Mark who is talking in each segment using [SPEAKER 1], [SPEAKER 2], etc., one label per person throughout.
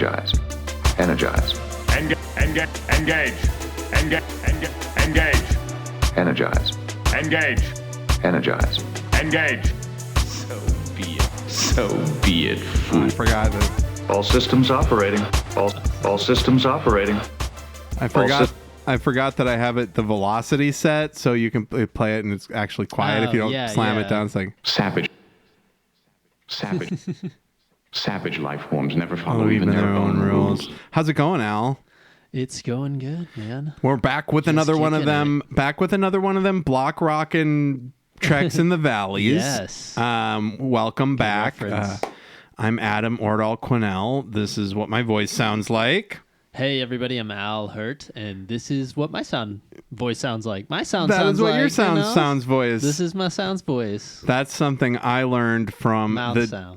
[SPEAKER 1] Energize. Energize.
[SPEAKER 2] Engage. Engage.
[SPEAKER 1] Energize.
[SPEAKER 2] Engage.
[SPEAKER 1] Energize.
[SPEAKER 2] Engage.
[SPEAKER 3] So be it.
[SPEAKER 4] I forgot that.
[SPEAKER 1] All systems operating. All systems operating.
[SPEAKER 4] I forgot that I have it the velocity set, so you can play it and it's actually quiet if you don't slam it down. It's like
[SPEAKER 1] Savage life forms never follow even their own rules.
[SPEAKER 4] How's it going, Al?
[SPEAKER 5] It's going good, man.
[SPEAKER 4] We're back with another one of them. Back with another one of them block rockin' treks in the valleys.
[SPEAKER 5] Yes.
[SPEAKER 4] Welcome back. I'm Adam Ordall Quinnell. This is what my voice sounds like.
[SPEAKER 5] Hey everybody, I'm Al Hirt, and this is what my voice sounds like. My sound
[SPEAKER 4] That
[SPEAKER 5] sounds
[SPEAKER 4] is what
[SPEAKER 5] like,
[SPEAKER 4] your sounds voice.
[SPEAKER 5] This is my sound's voice.
[SPEAKER 4] That's something I learned from
[SPEAKER 5] Mouth sounds.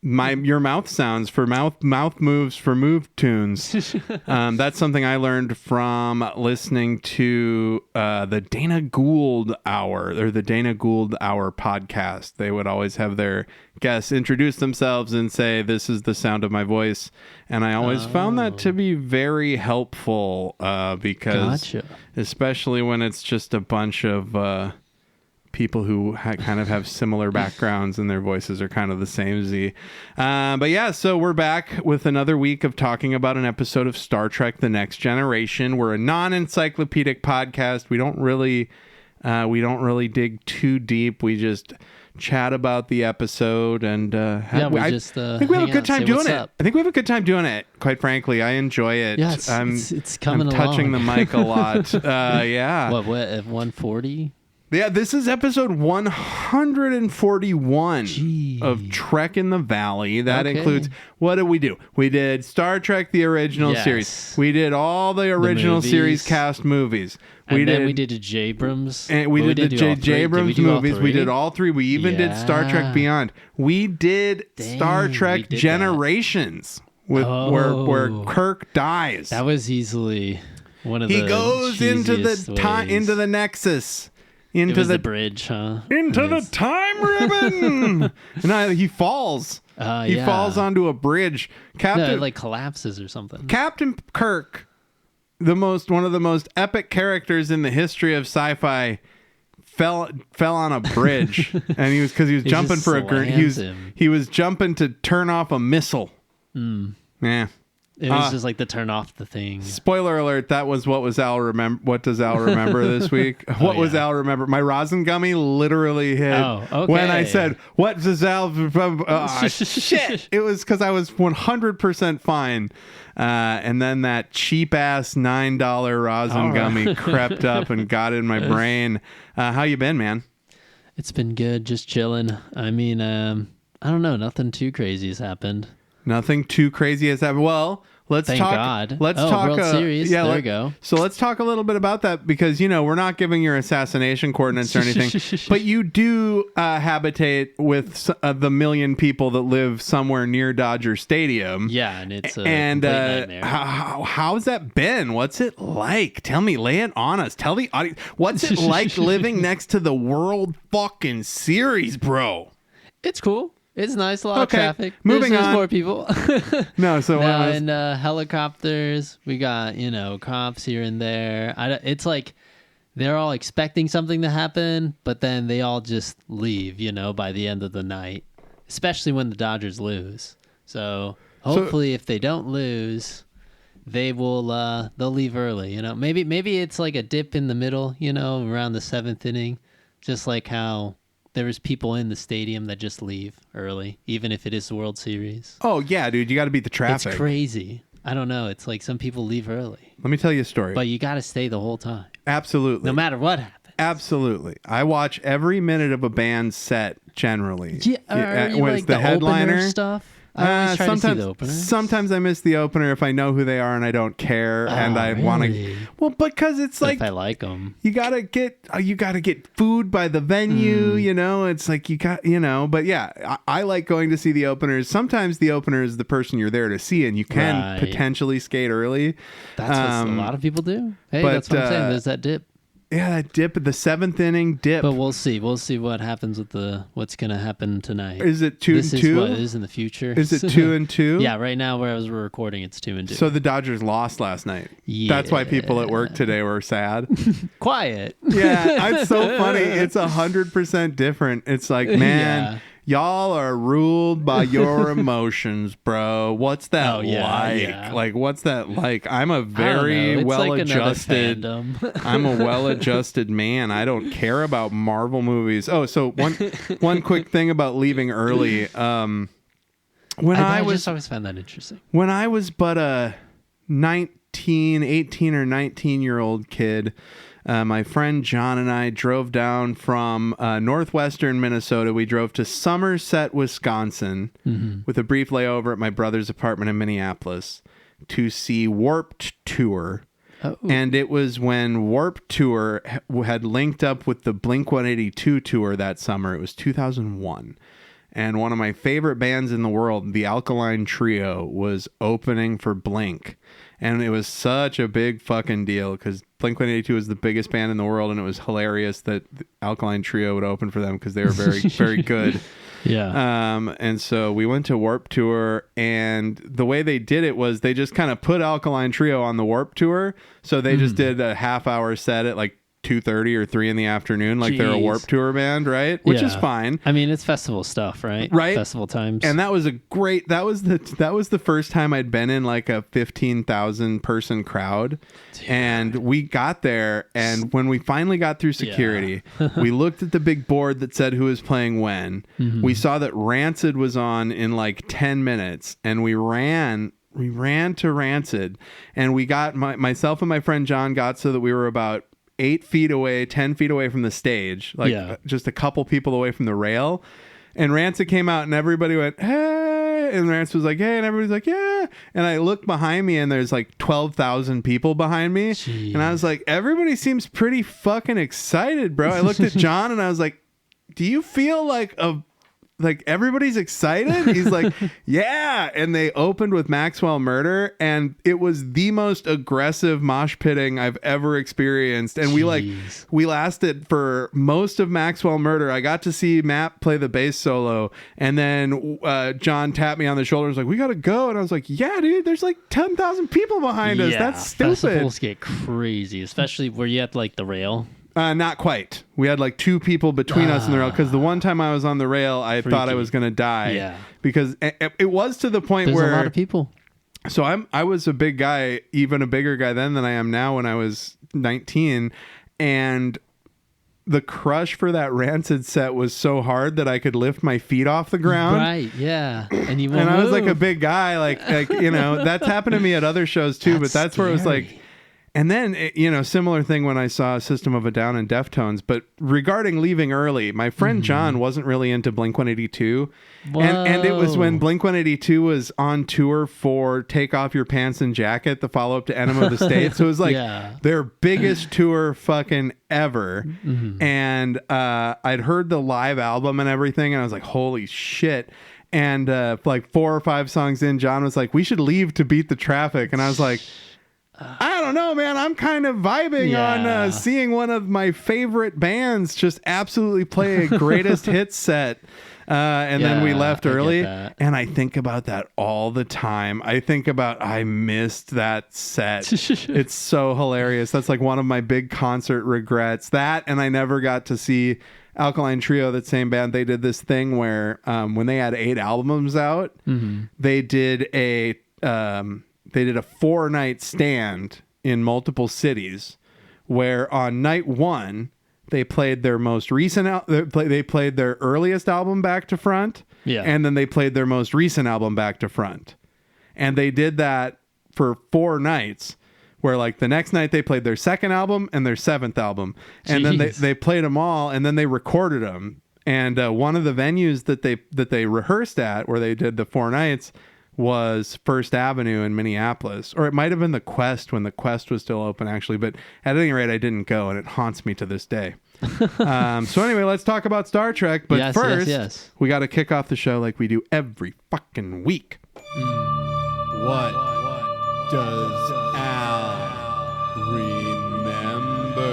[SPEAKER 4] Your mouth sounds for mouth moves for move tunes. That's something I learned from listening to the Dana Gould Hour or the Dana Gould Hour podcast. They would always have their guests introduce themselves and say, "This is the sound of my voice," and I always found that to be very helpful because, especially when it's just a bunch of people who kind of have similar backgrounds and their voices are kind of the same. But yeah, so we're back with another week of talking about an episode of Star Trek: The Next Generation. We're a non-encyclopedic podcast. We don't really dig too deep. We just chat about the episode and I think we have a good time doing it. I think we have a good time doing it. Quite frankly, I enjoy it.
[SPEAKER 5] Yeah, it's coming
[SPEAKER 4] I'm touching
[SPEAKER 5] along.
[SPEAKER 4] the mic a lot. Yeah.
[SPEAKER 5] What at 140?
[SPEAKER 4] Yeah, this is episode 141
[SPEAKER 5] Jeez.
[SPEAKER 4] of Trek in the Valley. That includes, what did we do? We did Star Trek, the original series. We did all the original series cast movies.
[SPEAKER 5] We did the J. Abrams.
[SPEAKER 4] And we did the J. Abrams movies. We did all three. We even did Star Trek Beyond. We did Star Trek Generations where Kirk dies.
[SPEAKER 5] That was easily one of the
[SPEAKER 4] He goes into the Nexus. Into the
[SPEAKER 5] bridge, huh?
[SPEAKER 4] Into the time ribbon. And he falls. He falls onto a bridge.
[SPEAKER 5] It like collapses or something.
[SPEAKER 4] Captain Kirk, one of the most epic characters in the history of sci-fi, fell on a bridge, and he was jumping for a grenade. He was jumping to turn off a missile. Yeah.
[SPEAKER 5] It was just like to turn off the thing.
[SPEAKER 4] Spoiler alert, that was what does Al remember this week? Was Al remember? My rosin gummy literally hit when I said, what does Al remember? Shit. It was because I was 100% fine. And then that cheap ass $9 rosin gummy crept up and got in my brain. How you been, man?
[SPEAKER 5] It's been good. Just chilling. I mean, I don't know. Nothing too crazy has happened.
[SPEAKER 4] Nothing too crazy has happened. Well, let's
[SPEAKER 5] Thank
[SPEAKER 4] talk.
[SPEAKER 5] God.
[SPEAKER 4] Let's talk.
[SPEAKER 5] World Series.
[SPEAKER 4] Yeah,
[SPEAKER 5] there we go.
[SPEAKER 4] So let's talk a little bit about that because we're not giving your assassination coordinates or anything, but you do habitate with the million people that live somewhere near Dodger Stadium.
[SPEAKER 5] Yeah, and it's a complete nightmare.
[SPEAKER 4] How's that been? What's it like? Tell me, lay it on us. Tell the audience, what's it like living next to the World fucking Series, bro?
[SPEAKER 5] It's cool. It's nice, a lot of traffic.
[SPEAKER 4] Moving on.
[SPEAKER 5] There's more people.
[SPEAKER 4] And
[SPEAKER 5] helicopters. We got, cops here and there. It's like they're all expecting something to happen, but then they all just leave, by the end of the night, especially when the Dodgers lose. So hopefully if they don't lose, they'll leave early, Maybe it's like a dip in the middle, around the 7th inning, just like how there was people in the stadium that just leave early, even if it is the World Series.
[SPEAKER 4] Oh, yeah, dude. You got to beat the traffic.
[SPEAKER 5] It's crazy. I don't know. It's like some people leave early.
[SPEAKER 4] Let me tell you a story.
[SPEAKER 5] But you got to stay the whole time.
[SPEAKER 4] Absolutely.
[SPEAKER 5] No matter what happens.
[SPEAKER 4] Absolutely. I watch every minute of a band's set generally.
[SPEAKER 5] Yeah, are you like the headliner stuff? I always try to see the openers.
[SPEAKER 4] Sometimes I miss the opener if I know who they are and I don't care and I want to. Well, because it's like
[SPEAKER 5] if I like them,
[SPEAKER 4] you gotta get food by the venue. It's like you got But yeah, I like going to see the openers. Sometimes the opener is the person you're there to see, and you can potentially skate early.
[SPEAKER 5] That's what a lot of people do. Hey, that's what I'm saying. There's that dip.
[SPEAKER 4] that dip, the 7th inning dip.
[SPEAKER 5] But we'll see. We'll see what happens with what's going to happen tonight.
[SPEAKER 4] Is it 2-2?
[SPEAKER 5] This is what it is in the future.
[SPEAKER 4] Is it 2-2?
[SPEAKER 5] Yeah, right now, whereas we're recording, it's 2-2.
[SPEAKER 4] So the Dodgers lost last night.
[SPEAKER 5] Yeah.
[SPEAKER 4] That's why people at work today were sad.
[SPEAKER 5] Quiet.
[SPEAKER 4] Yeah, it's so funny. It's 100% different. It's like, man, y'all are ruled by your emotions, bro. What's that like?
[SPEAKER 5] Yeah.
[SPEAKER 4] Like, what's that like? I'm a very well-adjusted. I'm a well-adjusted man. I don't care about Marvel movies. Oh, so one quick thing about leaving early. I
[SPEAKER 5] just always found that interesting.
[SPEAKER 4] When I was but a 18 or 19-year-old kid, my friend John and I drove down from northwestern Minnesota. We drove to Somerset, Wisconsin, with a brief layover at my brother's apartment in Minneapolis to see Warped Tour.
[SPEAKER 5] Oh.
[SPEAKER 4] And it was when Warped Tour had linked up with the Blink-182 tour that summer. It was 2001. And one of my favorite bands in the world, the Alkaline Trio, was opening for Blink. And it was such a big fucking deal because Blink-182 was the biggest band in the world, and it was hilarious that the Alkaline Trio would open for them because they were very, very good.
[SPEAKER 5] Yeah.
[SPEAKER 4] And so we went to Warped Tour, and the way they did it was they just kind of put Alkaline Trio on the Warped Tour. So they just did a half-hour set at like 2:30 or 3 in the afternoon, like they're a Warped Tour band, right? Which is fine.
[SPEAKER 5] I mean, it's festival stuff, right?
[SPEAKER 4] Right.
[SPEAKER 5] Festival times.
[SPEAKER 4] And that was the first time I'd been in like a 15,000 person crowd. Dude. And we got there, and when we finally got through security, we looked at the big board that said who was playing when. We saw that Rancid was on in like 10 minutes, and we ran to Rancid, and we got myself and my friend John got so that we were about 8 feet away, 10 feet away from the stage, just a couple people away from the rail. And Rancid came out, and everybody went, hey, and Rancid was like, hey, and everybody's like, yeah. And I looked behind me, and there's like 12,000 people behind me. Jeez. And I was like, everybody seems pretty fucking excited, bro. I looked at John, and I was like, do you feel like everybody's excited? He's like, yeah. And they opened with Maxwell Murder, and it was the most aggressive mosh pitting I've ever experienced. And we lasted for most of Maxwell Murder. I got to see Matt play the bass solo, and then John tapped me on the shoulder and was like, we gotta go. And I was like, yeah, dude, there's like 10,000 people behind us. That's stupid.
[SPEAKER 5] Festivals get crazy, especially where you have like the rail.
[SPEAKER 4] Not quite. We had like 2 people between us and the rail, because the one time I was on the rail, I thought I was going to die. Yeah. Because it was to the point where...
[SPEAKER 5] There's a lot of people.
[SPEAKER 4] So I was a big guy, even a bigger guy then than I am now when I was 19. And the crush for that Rancid set was so hard that I could lift my feet off the ground.
[SPEAKER 5] Right, yeah. And
[SPEAKER 4] I was like a big guy. Like that's happened to me at other shows too, but that's where it was like... And then, similar thing when I saw System of a Down and Deftones. But regarding leaving early, my friend John wasn't really into Blink-182. And it was when Blink-182 was on tour for Take Off Your Pants and Jacket, the follow-up to Enema of the State. So it was like their biggest tour fucking ever. And I'd heard the live album and everything, and I was like, holy shit. And like 4 or 5 songs in, John was like, we should leave to beat the traffic. And I was like... I don't know, man. I'm kind of vibing on seeing one of my favorite bands just absolutely play a greatest hits set. And then we left early. And I think about that all the time. I missed that set. It's so hilarious. That's like one of my big concert regrets. That, and I never got to see Alkaline Trio, that same band. They did this thing where when they had 8 albums out, they did a 4-night stand in multiple cities, where on night 1 they played their most recent they played their earliest album back to front, and then they played their most recent album back to front, and they did that for 4 nights. Where like the next night they played their 2nd album and their 7th album, and then they played them all, and then they recorded them. And one of the venues that they rehearsed at, where they did the 4 nights, was First Avenue in Minneapolis, or it might have been the Quest when the Quest was still open, actually. But at any rate, I didn't go, and it haunts me to this day. So anyway, let's talk about Star Trek. But first, we got to kick off the show like we do every fucking week. What does Al remember?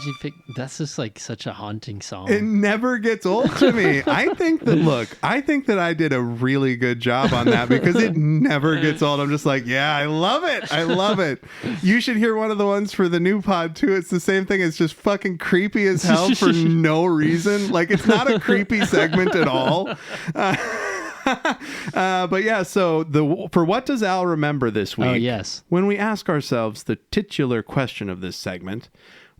[SPEAKER 5] you pick? That's just like such a haunting song.
[SPEAKER 4] It never gets old to me. I think that I did a really good job on that because it never gets old. I'm just like, yeah, I love it. I love it. You should hear one of the ones for the new pod too. It's the same thing. It's just fucking creepy as hell for no reason. Like, it's not a creepy segment at all. But yeah, so for what does Al remember this week?
[SPEAKER 5] Oh, yes.
[SPEAKER 4] When we ask ourselves the titular question of this segment,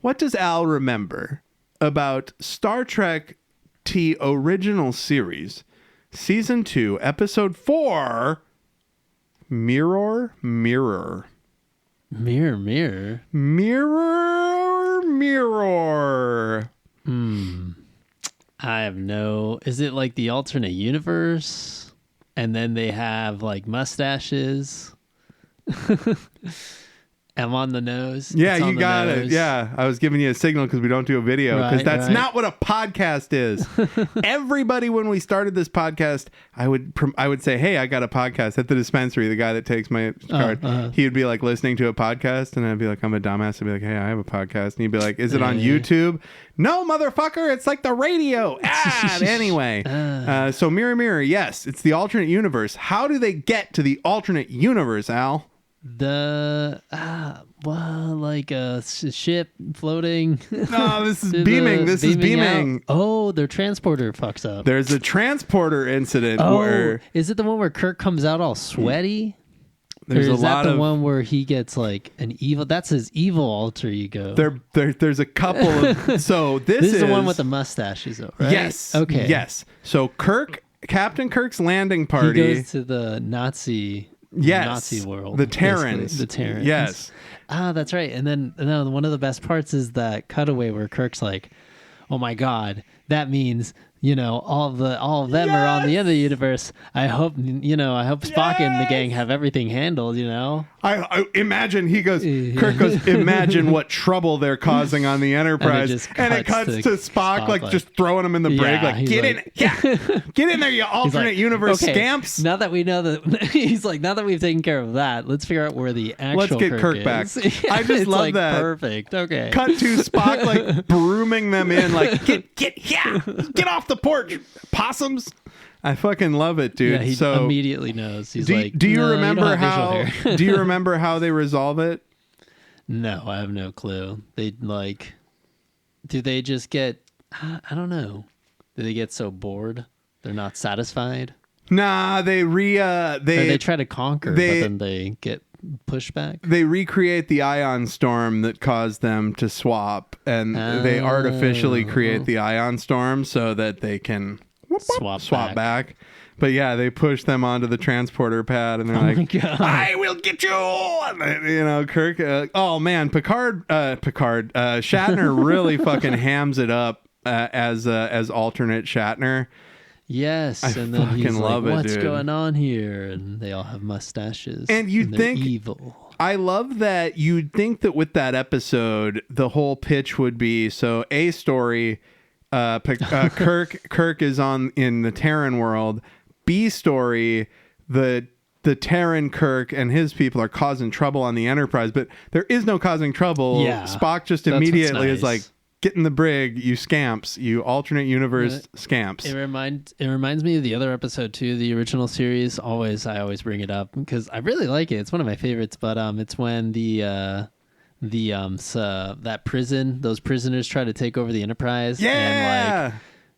[SPEAKER 4] what does Al remember about Star Trek T original series, season 2, episode 4, Mirror, Mirror.
[SPEAKER 5] Mirror, mirror.
[SPEAKER 4] Mirror, mirror.
[SPEAKER 5] I have no... Is it like the alternate universe? And then they have like mustaches? I'm on the nose.
[SPEAKER 4] Yeah,
[SPEAKER 5] It's on
[SPEAKER 4] you
[SPEAKER 5] the
[SPEAKER 4] got
[SPEAKER 5] nose.
[SPEAKER 4] it. Yeah, I was giving you a signal because we don't do a video because
[SPEAKER 5] Right,
[SPEAKER 4] that's
[SPEAKER 5] right.
[SPEAKER 4] not what a podcast is. Everybody, when we started this podcast, I would say, "Hey, I got a podcast at the dispensary." The guy that takes my card, he would be like listening to a podcast, and I'd be like, "I'm a dumbass." I'd be like, "Hey, I have a podcast," and he'd be like, "Is it on YouTube?" No, motherfucker, it's like the radio. Anyway, so Mirror, Mirror, yes, it's the alternate universe. How do they get to the alternate universe, Al?
[SPEAKER 5] Like a ship floating.
[SPEAKER 4] No, this is
[SPEAKER 5] to
[SPEAKER 4] beaming.
[SPEAKER 5] the-
[SPEAKER 4] This is beaming.
[SPEAKER 5] out. Oh, their transporter fucks up.
[SPEAKER 4] There's a transporter incident
[SPEAKER 5] Oh,
[SPEAKER 4] where
[SPEAKER 5] is it the one where Kirk comes out all sweaty?
[SPEAKER 4] there's
[SPEAKER 5] or
[SPEAKER 4] a
[SPEAKER 5] is
[SPEAKER 4] lot
[SPEAKER 5] that the
[SPEAKER 4] of
[SPEAKER 5] one where he gets like an evil? That's his evil alter ego.
[SPEAKER 4] there's a couple of so this
[SPEAKER 5] This is the one with the mustaches, though, right?
[SPEAKER 4] yes
[SPEAKER 5] Okay.
[SPEAKER 4] yes so Captain Kirk's landing
[SPEAKER 5] He
[SPEAKER 4] party
[SPEAKER 5] goes to the Nazi world.
[SPEAKER 4] the
[SPEAKER 5] basically.
[SPEAKER 4] Terrans
[SPEAKER 5] The Terrans.
[SPEAKER 4] yes
[SPEAKER 5] That's right. And then one of the best parts is that cutaway where Kirk's like, "Oh my God, that means all of them are on the end of the universe. I hope Spock and the gang have everything handled.
[SPEAKER 4] I imagine Kirk goes, imagine what trouble they're causing on the Enterprise, and it cuts to Spock like just throwing him in the brig, like
[SPEAKER 5] he's
[SPEAKER 4] get in there, you alternate universe
[SPEAKER 5] okay,
[SPEAKER 4] scamps.
[SPEAKER 5] Now that we know that, he's like, now that we've taken care of that, let's figure out where the actual
[SPEAKER 4] Let's get Kirk
[SPEAKER 5] is.
[SPEAKER 4] back. I just
[SPEAKER 5] It's
[SPEAKER 4] love
[SPEAKER 5] like
[SPEAKER 4] that.
[SPEAKER 5] Perfect. Okay.
[SPEAKER 4] Cut to Spock like brooming them in, like get off the porch, possums. I fucking love it, dude.
[SPEAKER 5] Yeah, he
[SPEAKER 4] so
[SPEAKER 5] immediately knows. He's
[SPEAKER 4] do
[SPEAKER 5] like,
[SPEAKER 4] you
[SPEAKER 5] "No,
[SPEAKER 4] remember
[SPEAKER 5] don't have
[SPEAKER 4] how?
[SPEAKER 5] facial hair."
[SPEAKER 4] Do you remember how they resolve it?
[SPEAKER 5] No, I have no clue. They do they just get? I don't know. Do they get so bored they're not satisfied?
[SPEAKER 4] Nah, they
[SPEAKER 5] Or they try to conquer, but then they get pushed back.
[SPEAKER 4] They recreate the ion storm that caused them to swap, and they artificially create the ion storm so that they can swap back. But yeah, they push them onto the transporter pad, and they're
[SPEAKER 5] my
[SPEAKER 4] like,
[SPEAKER 5] God.
[SPEAKER 4] "I will get you!" And, Kirk. Oh man, Shatner really fucking hams it up as alternate Shatner.
[SPEAKER 5] Yes,
[SPEAKER 4] I
[SPEAKER 5] and then he's
[SPEAKER 4] fucking love
[SPEAKER 5] like,
[SPEAKER 4] it,
[SPEAKER 5] "What's
[SPEAKER 4] dude."
[SPEAKER 5] going on here?" And they all have mustaches,
[SPEAKER 4] And you'd
[SPEAKER 5] they're
[SPEAKER 4] think-
[SPEAKER 5] evil.
[SPEAKER 4] I love that you'd think that with that episode, the whole pitch would be so a story. Kirk is in the Terran world. B story, the Terran Kirk and his people are causing trouble on the Enterprise, but there is no causing trouble.
[SPEAKER 5] Yeah,
[SPEAKER 4] Spock just
[SPEAKER 5] that's what's
[SPEAKER 4] immediately is
[SPEAKER 5] nice.
[SPEAKER 4] like, "Get in the brig, you scamps, you alternate universe scamps."
[SPEAKER 5] It reminds me of the other episode too, the original series. I always bring it up because I really like it. It's one of my favorites. But it's when that prison, those prisoners try to take over the Enterprise.
[SPEAKER 4] Yeah.
[SPEAKER 5] And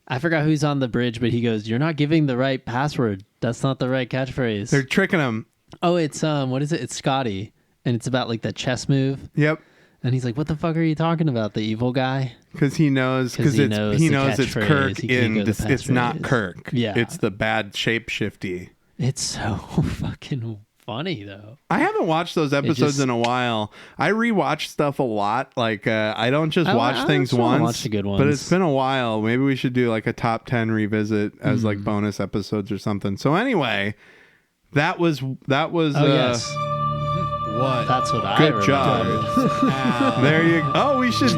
[SPEAKER 5] I forgot who's on the bridge, but he goes, "You're not giving the right password. That's not the right catchphrase."
[SPEAKER 4] They're tricking him.
[SPEAKER 5] Oh, it's what is it? It's Scotty, and it's about like that chess move.
[SPEAKER 4] Yep.
[SPEAKER 5] And he's like, "What the fuck are you talking about? The evil guy?"
[SPEAKER 4] Because he knows
[SPEAKER 5] he
[SPEAKER 4] it's
[SPEAKER 5] catchphrase.
[SPEAKER 4] Kirk
[SPEAKER 5] He can't go to
[SPEAKER 4] it's not
[SPEAKER 5] passphrase.
[SPEAKER 4] Kirk.
[SPEAKER 5] Yeah.
[SPEAKER 4] It's the bad shapeshifty.
[SPEAKER 5] It's so fucking funny though.
[SPEAKER 4] I haven't watched those episodes in a while. I rewatch stuff a lot. Like I don't just watch things
[SPEAKER 5] wanna
[SPEAKER 4] once.
[SPEAKER 5] watch the good
[SPEAKER 4] But
[SPEAKER 5] ones.
[SPEAKER 4] it's been a while. Maybe we should do like a top 10 revisit as like bonus episodes or something. So anyway, that was
[SPEAKER 5] Oh yes.
[SPEAKER 3] What?
[SPEAKER 5] That's what I
[SPEAKER 4] good
[SPEAKER 5] remember.
[SPEAKER 4] job. There you go. Oh, we should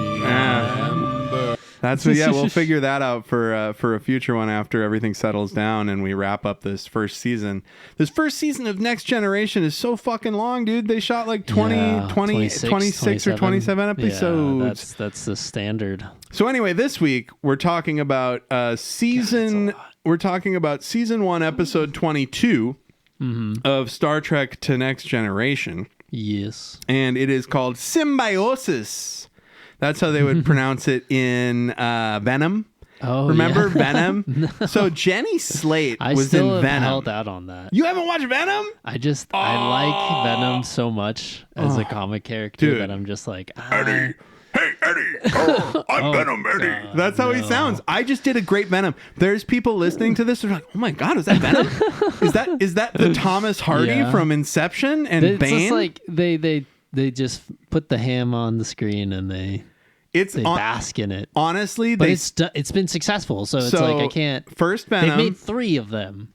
[SPEAKER 4] That's what, yeah, we'll figure that out for a future one after everything settles down and we wrap up this first season. This first season of Next Generation is so fucking long, dude. They shot like 26 or 27 episodes.
[SPEAKER 5] Yeah, that's the standard.
[SPEAKER 4] So anyway, this week we're talking about season 1, episode 22 of Star Trek to Next Generation.
[SPEAKER 5] Yes.
[SPEAKER 4] And it is called Symbiosis. That's how they would pronounce it in Venom.
[SPEAKER 5] Oh,
[SPEAKER 4] remember
[SPEAKER 5] yeah.
[SPEAKER 4] Venom? No. So Jenny Slate was in Venom.
[SPEAKER 5] I held out on that.
[SPEAKER 4] You haven't watched Venom?
[SPEAKER 5] I like Venom so much as a comic character that I'm just like,
[SPEAKER 2] Eddie. Hey, Eddie. Oh, I'm Venom, Eddie.
[SPEAKER 5] God,
[SPEAKER 4] That's how he sounds. I just did a great Venom. There's people listening to this. They're like, oh my God, is that Venom? is that the Thomas Hardy from Inception and
[SPEAKER 5] it's
[SPEAKER 4] Bane?
[SPEAKER 5] Just like they just put the ham on the screen and they bask in it.
[SPEAKER 4] Honestly,
[SPEAKER 5] but it's been successful, so it's like I can't.
[SPEAKER 4] First Venom.
[SPEAKER 5] They made 3 of them.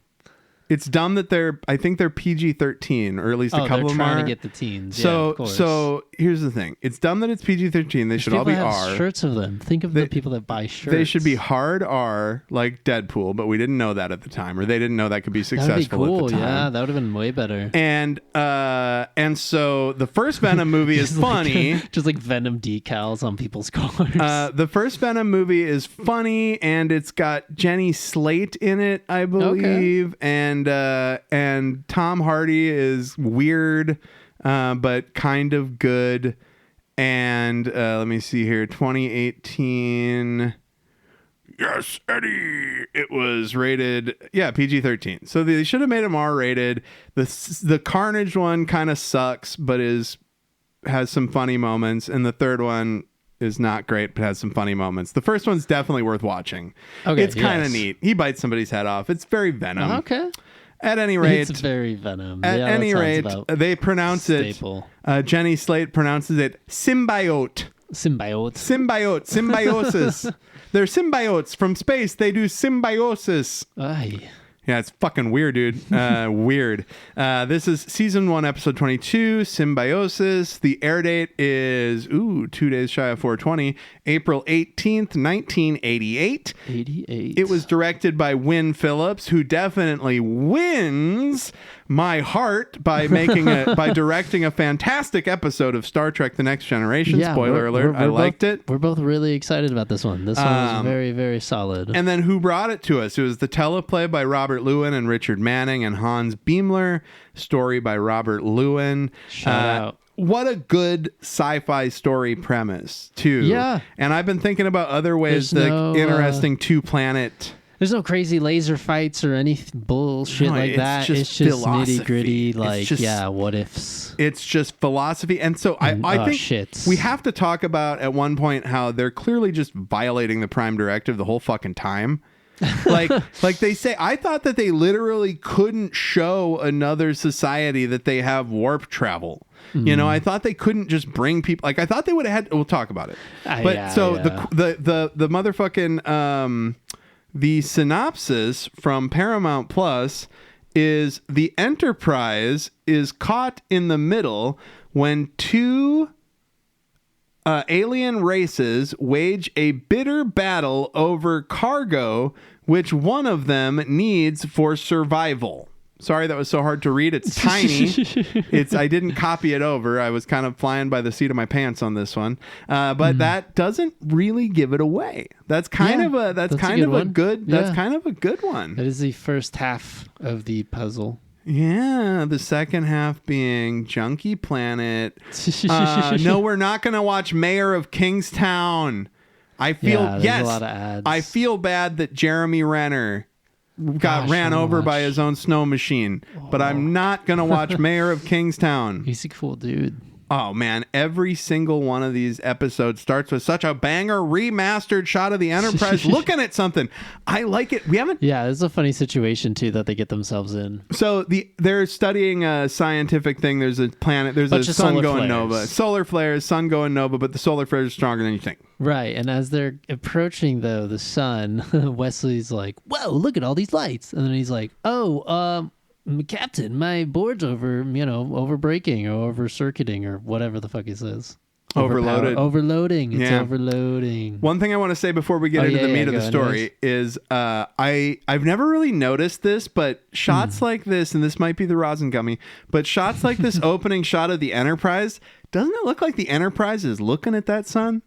[SPEAKER 4] It's dumb that I think they're PG-13, or at least a couple of them are.
[SPEAKER 5] They're trying to get the teens.
[SPEAKER 4] So,
[SPEAKER 5] of course.
[SPEAKER 4] So here's the thing. It's dumb that it's PG-13. They should all be
[SPEAKER 5] have
[SPEAKER 4] R.
[SPEAKER 5] Shirts of them. Think of the people that buy shirts.
[SPEAKER 4] They should be hard R, like Deadpool, but we didn't know that at the time, or they didn't know that could be successful
[SPEAKER 5] cool.
[SPEAKER 4] at the time.
[SPEAKER 5] Yeah, that would have been way better.
[SPEAKER 4] And so the first Venom movie is funny.
[SPEAKER 5] Just like Venom decals on people's cars.
[SPEAKER 4] The first Venom movie is funny, and it's got Jenny Slate in it, I believe, and Tom Hardy is weird, but kind of good. And let me see here, 2018. Yes, Eddie. It was rated, PG-13. So they should have made him R-rated. The Carnage one kind of sucks, but has some funny moments, and the third one is not great, but has some funny moments. The first one's definitely worth watching. Okay, it's kind of neat. He bites somebody's head off. It's very Venom.
[SPEAKER 5] Okay.
[SPEAKER 4] At any rate,
[SPEAKER 5] it's very Venom.
[SPEAKER 4] At any rate, they pronounce
[SPEAKER 5] staple.
[SPEAKER 4] it. Jenny Slate pronounces it symbiote. Symbiosis. They're symbiotes from space. They do symbiosis.
[SPEAKER 5] Aye.
[SPEAKER 4] Yeah, it's fucking weird, dude. Weird. This is season 1, episode 22, Symbiosis. The air date is 2 days shy of 420, April 18th, 1988.
[SPEAKER 5] 88.
[SPEAKER 4] It was directed by Wynn Phillips, who definitely wins my heart by by directing a fantastic episode of Star Trek: The Next Generation.
[SPEAKER 5] Yeah,
[SPEAKER 4] Spoiler alert! I liked it.
[SPEAKER 5] We're both really excited about this one. This one was very, very solid.
[SPEAKER 4] And then who brought it to us? It was the teleplay by Robert Lewin and Richard Manning and Hans Beimler. Story by Robert Lewin.
[SPEAKER 5] Shout out.
[SPEAKER 4] What a good sci-fi story premise, too.
[SPEAKER 5] Yeah.
[SPEAKER 4] And I've been thinking about other ways interesting two-planet.
[SPEAKER 5] There's no crazy laser fights or any bullshit like that. It's just nitty gritty, what ifs.
[SPEAKER 4] It's just philosophy. And so I think we have to talk about at one point how they're clearly just violating the Prime Directive the whole fucking time. like they say, I thought that they literally couldn't show another society that they have warp travel. You know, I thought they couldn't just bring people. Like I thought they would have had. We'll talk about it. The motherfucking the synopsis from Paramount Plus is the Enterprise is caught in the middle when 2 alien races wage a bitter battle over cargo, which one of them needs for survival. Sorry, that was so hard to read. It's tiny. I didn't copy it over. I was kind of flying by the seat of my pants on this one. But that doesn't really give it away. That's kind of a good one.
[SPEAKER 5] That is the first half of the puzzle.
[SPEAKER 4] Yeah, the second half being Junkie Planet. No, we're not going to watch Mayor of Kingstown. A lot of ads. I feel bad that Jeremy Renner got ran over by his own snow machine, but I'm not going to watch Mayor of Kingstown.
[SPEAKER 5] He's a cool dude.
[SPEAKER 4] Oh, man. Every single one of these episodes starts with such a banger remastered shot of the Enterprise looking at something. I like it.
[SPEAKER 5] Yeah, it's a funny situation, too, that they get themselves in.
[SPEAKER 4] So they're studying a scientific thing. There's a planet. There's a sun going nova. Solar flares, sun going nova, but the solar flares are stronger than you think.
[SPEAKER 5] Right. And as they're approaching, though, the sun, Wesley's like, whoa, look at all these lights. And then he's like, Captain, my board's over breaking or over circuiting or whatever the fuck he says. Overloading. It's
[SPEAKER 4] Yeah.
[SPEAKER 5] overloading.
[SPEAKER 4] One thing I want to say before we get into the meat of the story is I've never really noticed this, but shots like this, and this might be the rosin gummy, but shots like this opening shot of the Enterprise, doesn't it look like the Enterprise is looking at that sun?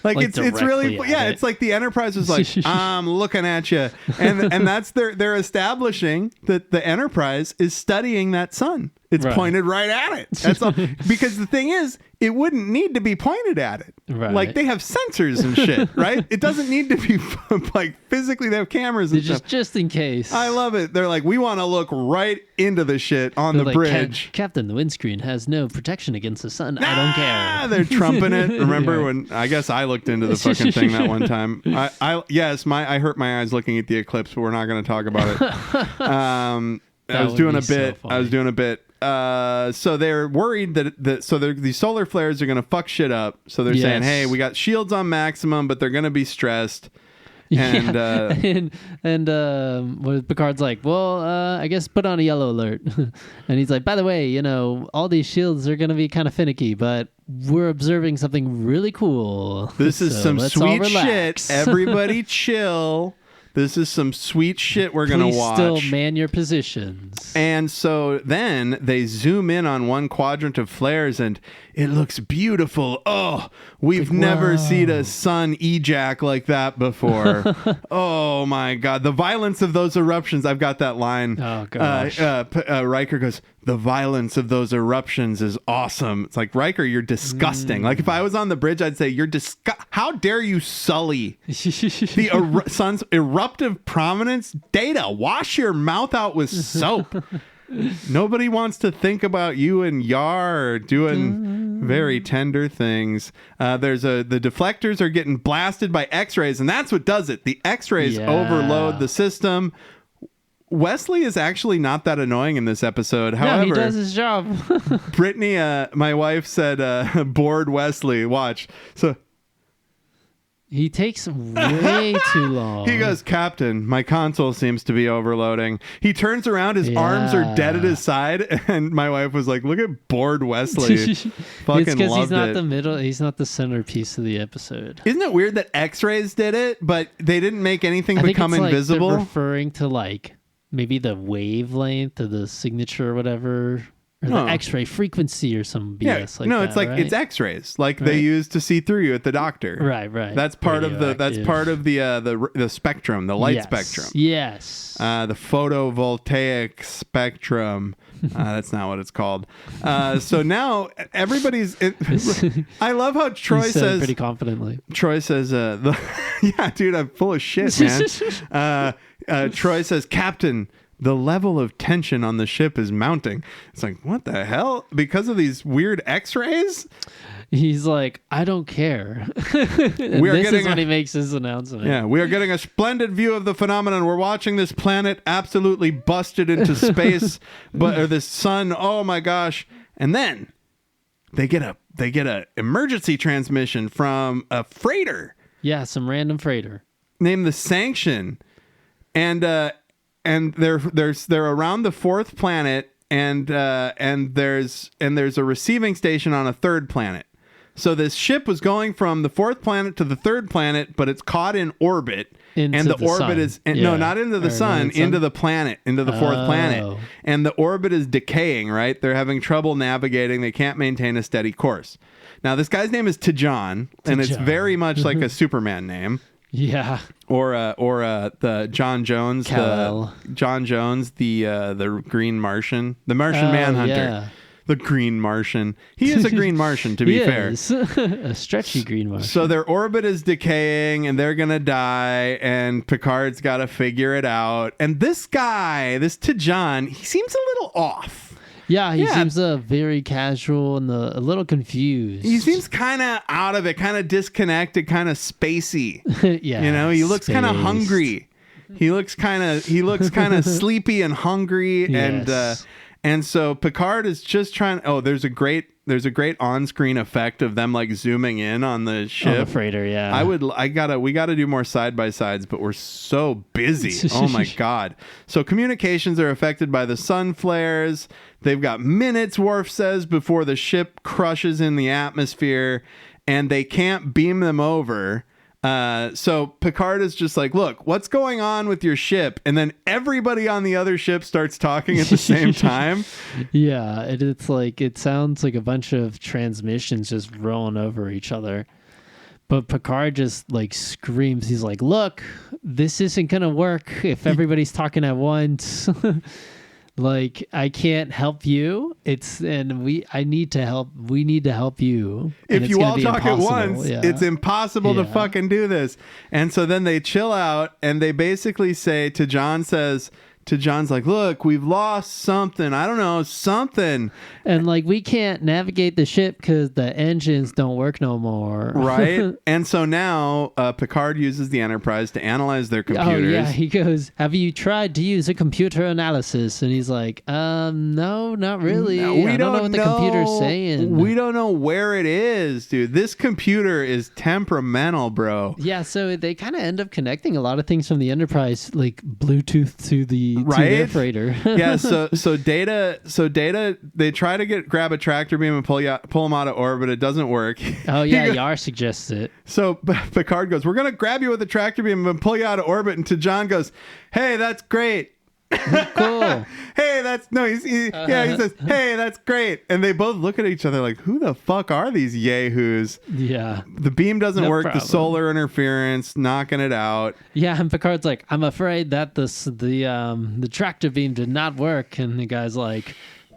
[SPEAKER 4] Like it's really it's like the Enterprise was like, I'm looking at you, and that's they're establishing that the Enterprise is studying that sun. It's pointed right at it. That's all. Because the thing is, it wouldn't need to be pointed at it.
[SPEAKER 5] Right.
[SPEAKER 4] Like they have sensors and shit, right? It doesn't need to be like physically. They have cameras and stuff.
[SPEAKER 5] Just in case.
[SPEAKER 4] I love it. They're like, we want to look right into the shit on the bridge.
[SPEAKER 5] Captain, the windscreen has no protection against the sun. I don't care.
[SPEAKER 4] They're trumping it. Remember when? I guess I looked into the fucking thing that one time. I hurt my eyes looking at the eclipse, but we're not going to talk about it. I was doing a bit. So they're worried that these solar flares are going to fuck shit up. So they're saying, hey, we got shields on maximum, but they're going to be stressed. And
[SPEAKER 5] Picard's like, well, I guess put on a yellow alert. And he's like, by the way, all these shields are going to be kind of finicky, but we're observing something really cool.
[SPEAKER 4] This is some sweet shit. Everybody chill. This is some sweet shit we're going to watch.
[SPEAKER 5] Still man your positions.
[SPEAKER 4] And so then they zoom in on one quadrant of flares and it looks beautiful. Oh, we've never seen a sun ejac like that before. Oh my God. The violence of those eruptions. I've got that line.
[SPEAKER 5] Oh gosh.
[SPEAKER 4] Riker goes, the violence of those eruptions is awesome. It's like, Riker, you're disgusting. Like if I was on the bridge, I'd say, how dare you sully the sun's eruptive prominence? Data, wash your mouth out with soap. Nobody wants to think about you and Yar doing very tender things. The deflectors are getting blasted by X-rays, and that's what does it. The X-rays overload the system. Wesley is actually not that annoying in this episode. However,
[SPEAKER 5] he does his job.
[SPEAKER 4] Brittany, my wife, said, bored Wesley. Watch. So
[SPEAKER 5] he takes way too long.
[SPEAKER 4] He goes, Captain, my console seems to be overloading. He turns around, his arms are dead at his side, and my wife was like, look at bored Wesley. Fucking
[SPEAKER 5] it's because he's not
[SPEAKER 4] it.
[SPEAKER 5] the middle, he's not the centerpiece of the episode.
[SPEAKER 4] Isn't it weird that X-rays did it, but they didn't make anything become invisible?
[SPEAKER 5] They're referring to maybe the wavelength or the signature or whatever. Or the X-ray frequency or some BS like that. No,
[SPEAKER 4] it's like,
[SPEAKER 5] right?
[SPEAKER 4] it's X-rays, like they use to see through you at the doctor.
[SPEAKER 5] Right.
[SPEAKER 4] That's part of the spectrum, the light spectrum.
[SPEAKER 5] Yes.
[SPEAKER 4] The photovoltaic spectrum. That's not what it's called. So now everybody's. I love how Troy says
[SPEAKER 5] pretty confidently.
[SPEAKER 4] Troy says, "Yeah, dude, I'm full of shit, man." Troy says, "Captain, the level of tension on the ship is mounting." It's like, what the hell? Because of these weird X-rays?
[SPEAKER 5] He's like, I don't care. This is when he makes his announcement.
[SPEAKER 4] Yeah, we are getting a splendid view of the phenomenon. We're watching this planet absolutely busted into space, or this sun. Oh my gosh! And then they get a emergency transmission from a freighter.
[SPEAKER 5] Yeah, some random freighter
[SPEAKER 4] named the Sanction, and they're around the fourth planet, and there's a receiving station on a third planet. So this ship was going from the fourth planet to the third planet, but it's caught in orbit, and the orbit is no, not into the sun, into the planet, into the fourth planet, and the orbit is decaying. Right, they're having trouble navigating. They can't maintain a steady course. Now this guy's name is T'Jon, and it's very much like a Superman name.
[SPEAKER 5] Yeah.
[SPEAKER 4] Or the John Jones, the Green Martian, the Martian Manhunter.
[SPEAKER 5] Yeah.
[SPEAKER 4] The Green Martian. He is a Green Martian, to be fair.
[SPEAKER 5] A stretchy Green Martian.
[SPEAKER 4] So their orbit is decaying and they're going to die, and Picard's got to figure it out. And this guy, this T'Jon, he seems a little off.
[SPEAKER 5] Yeah, he seems very casual and a little confused.
[SPEAKER 4] He seems kind of out of it, kind of disconnected, kind of spacey.
[SPEAKER 5] Yeah.
[SPEAKER 4] He looks kind of hungry. He looks kind of sleepy and hungry. Yes. And so Picard is just trying. Oh, there's a great there's a great on-screen effect of them like zooming in on the ship.
[SPEAKER 5] On the freighter, yeah.
[SPEAKER 4] We gotta do more side by sides, but we're so busy. Oh my god! So communications are affected by the sun flares. They've got minutes, Worf says, before the ship crushes in the atmosphere, and they can't beam them over. So Picard is just like, look, what's going on with your ship? And then everybody on the other ship starts talking at the same time.
[SPEAKER 5] Yeah, it's like, it sounds like a bunch of transmissions just rolling over each other. But Picard just like screams. He's like, look, this isn't going to work if everybody's talking at once. Like, I can't help you. We need to help you.
[SPEAKER 4] If you all talk at once, it's impossible to fucking do this. And so then they chill out and they basically say to John's like, look, we've lost something. I don't know, something.
[SPEAKER 5] And like, we can't navigate the ship because the engines don't work no more.
[SPEAKER 4] Right. And so now Picard uses the Enterprise to analyze their computers.
[SPEAKER 5] Oh, yeah. He goes, have you tried to use a computer analysis? And he's like, no, not really.
[SPEAKER 4] No,
[SPEAKER 5] I don't know what the computer's saying.
[SPEAKER 4] We don't know where it is, dude. This computer is temperamental, bro.
[SPEAKER 5] Yeah. So they kind of end up connecting a lot of things from the Enterprise, like Bluetooth to the
[SPEAKER 4] right?
[SPEAKER 5] to their freighter.
[SPEAKER 4] Yeah, so Data, they try to grab a tractor beam and pull him out of orbit. It doesn't work.
[SPEAKER 5] Oh yeah, Yar suggests it.
[SPEAKER 4] So Picard goes, "We're gonna grab you with a tractor beam and pull you out of orbit." And to John goes, "Hey, that's great."
[SPEAKER 5] Cool.
[SPEAKER 4] Hey, he says, "Hey, that's great." And they both look at each other like, "Who the fuck are these yahoos?"
[SPEAKER 5] Yeah.
[SPEAKER 4] The beam doesn't work.
[SPEAKER 5] Problem.
[SPEAKER 4] The solar interference knocking it out.
[SPEAKER 5] Yeah, and Picard's like, "I'm afraid that the tractor beam did not work." And the guy's like,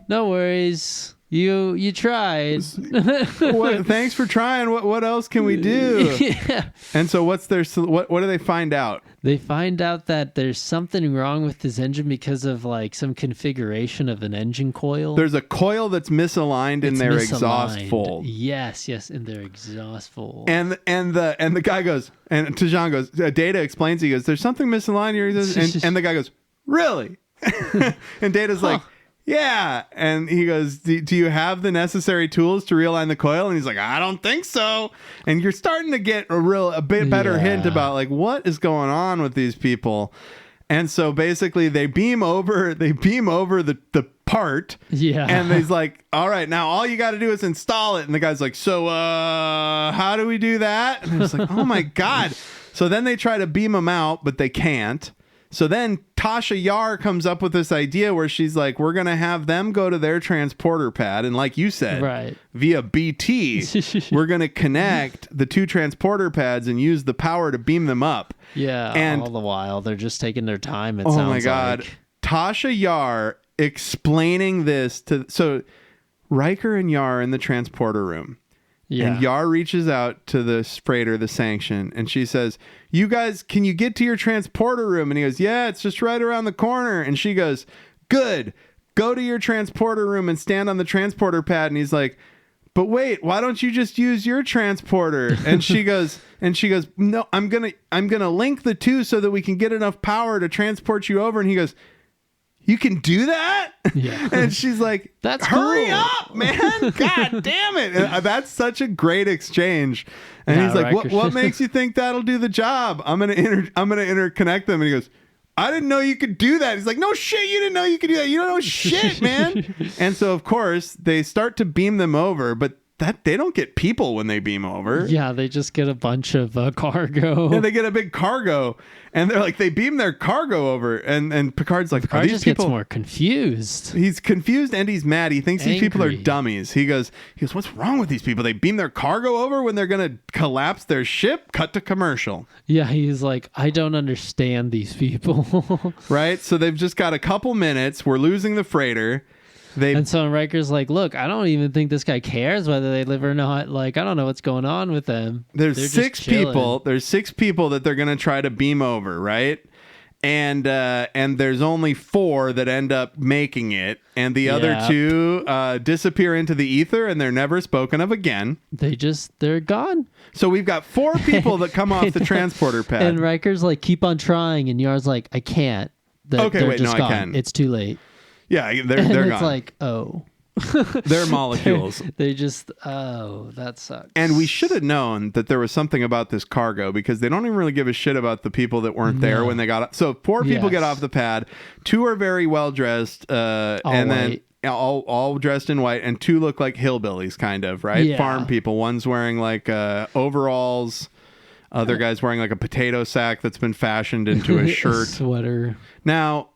[SPEAKER 5] "No worries. You tried."
[SPEAKER 4] Thanks for trying. What else can we do?
[SPEAKER 5] Yeah.
[SPEAKER 4] And so what do they find out?
[SPEAKER 5] They find out that there's something wrong with this engine because of like some configuration of an engine coil.
[SPEAKER 4] There's a coil that's misaligned in their exhaust fold.
[SPEAKER 5] Yes, in their exhaust fold.
[SPEAKER 4] And the guy goes, and Tajan goes, Data explains, he goes, "There's something misaligned here." And the guy goes, "Really?" And Data's like, "Yeah." And he goes, do you have the necessary tools to realign the coil? And he's like, "I don't think so." And you're starting to get a bit better hint about like what is going on with these people. And so basically they beam over the part.
[SPEAKER 5] Yeah.
[SPEAKER 4] And he's like, "All right, now all you got to do is install it." And the guy's like, "So how do we do that?" And it's like, "Oh my God." So then they try to beam him out, but they can't. So then Tasha Yar comes up with this idea where she's like, we're going to have them go to their transporter pad. And like you said,
[SPEAKER 5] right,
[SPEAKER 4] via BT, we're going to connect the two transporter pads and use the power to beam them up.
[SPEAKER 5] Yeah. And all the while, they're just taking their time.
[SPEAKER 4] Oh my God. Like Tasha Yar explaining this so Riker and Yar are in the transporter room. Yeah. And Yar reaches out to the freighter, the Sanction, and she says, "You guys, can you get to your transporter room?" And he goes, "Yeah, it's just right around the corner." And she goes, "Good. Go to your transporter room and stand on the transporter pad." And he's like, "But wait, why don't you just use your transporter?" And she goes, "No, I'm gonna link the two so that we can get enough power to transport you over." And he goes, "You can do that?"
[SPEAKER 5] Yeah.
[SPEAKER 4] And she's like,
[SPEAKER 5] "That's
[SPEAKER 4] hurry
[SPEAKER 5] cool.
[SPEAKER 4] up, man. God damn it." And that's such a great exchange. And he's like, what makes you think that'll do the job? I'm gonna interconnect them. And he goes, "I didn't know you could do that." He's like, "No shit, you didn't know you could do that. You don't know shit, man." And so of course they start to beam them over, but that they don't get people when they beam over.
[SPEAKER 5] Yeah, they just get a bunch of cargo.
[SPEAKER 4] And they get a big cargo, and they're like, they beam their cargo over, and Picard's like,
[SPEAKER 5] Picard
[SPEAKER 4] are these
[SPEAKER 5] just
[SPEAKER 4] people?
[SPEAKER 5] Gets more confused.
[SPEAKER 4] He's confused and he's mad. He thinks these people are dummies. He goes, "What's wrong with these people? They beam their cargo over when they're gonna collapse their ship." Cut to commercial.
[SPEAKER 5] Yeah, he's like, "I don't understand these people."
[SPEAKER 4] Right. So they've just got a couple minutes. We're losing the freighter.
[SPEAKER 5] And so Riker's like, "Look, I don't even think this guy cares whether they live or not. Like, I don't know what's going on with them."
[SPEAKER 4] There's 6 people. There's 6 people that they're going to try to beam over, right? And there's only 4 that end up making it, and the other 2 disappear into the ether, and they're never spoken of again.
[SPEAKER 5] They're gone.
[SPEAKER 4] So we've got 4 people that come off the transporter pad.
[SPEAKER 5] And Riker's like, "Keep on trying," and Yar's like, "I can't."
[SPEAKER 4] I can.
[SPEAKER 5] It's too late.
[SPEAKER 4] Yeah, they're
[SPEAKER 5] and
[SPEAKER 4] gone.
[SPEAKER 5] It's like, oh.
[SPEAKER 4] They're molecules.
[SPEAKER 5] They just, oh, that sucks.
[SPEAKER 4] And we should have known that there was something about this cargo because they don't even really give a shit about the people that weren't there when they got. So 4 people get off the pad. 2 are very well dressed, and then all dressed in white, and 2 look like hillbillies, kind of, right?
[SPEAKER 5] Yeah.
[SPEAKER 4] Farm people. One's wearing like overalls. Other guy's wearing like a potato sack that's been fashioned into a shirt.
[SPEAKER 5] Sweater.
[SPEAKER 4] Now,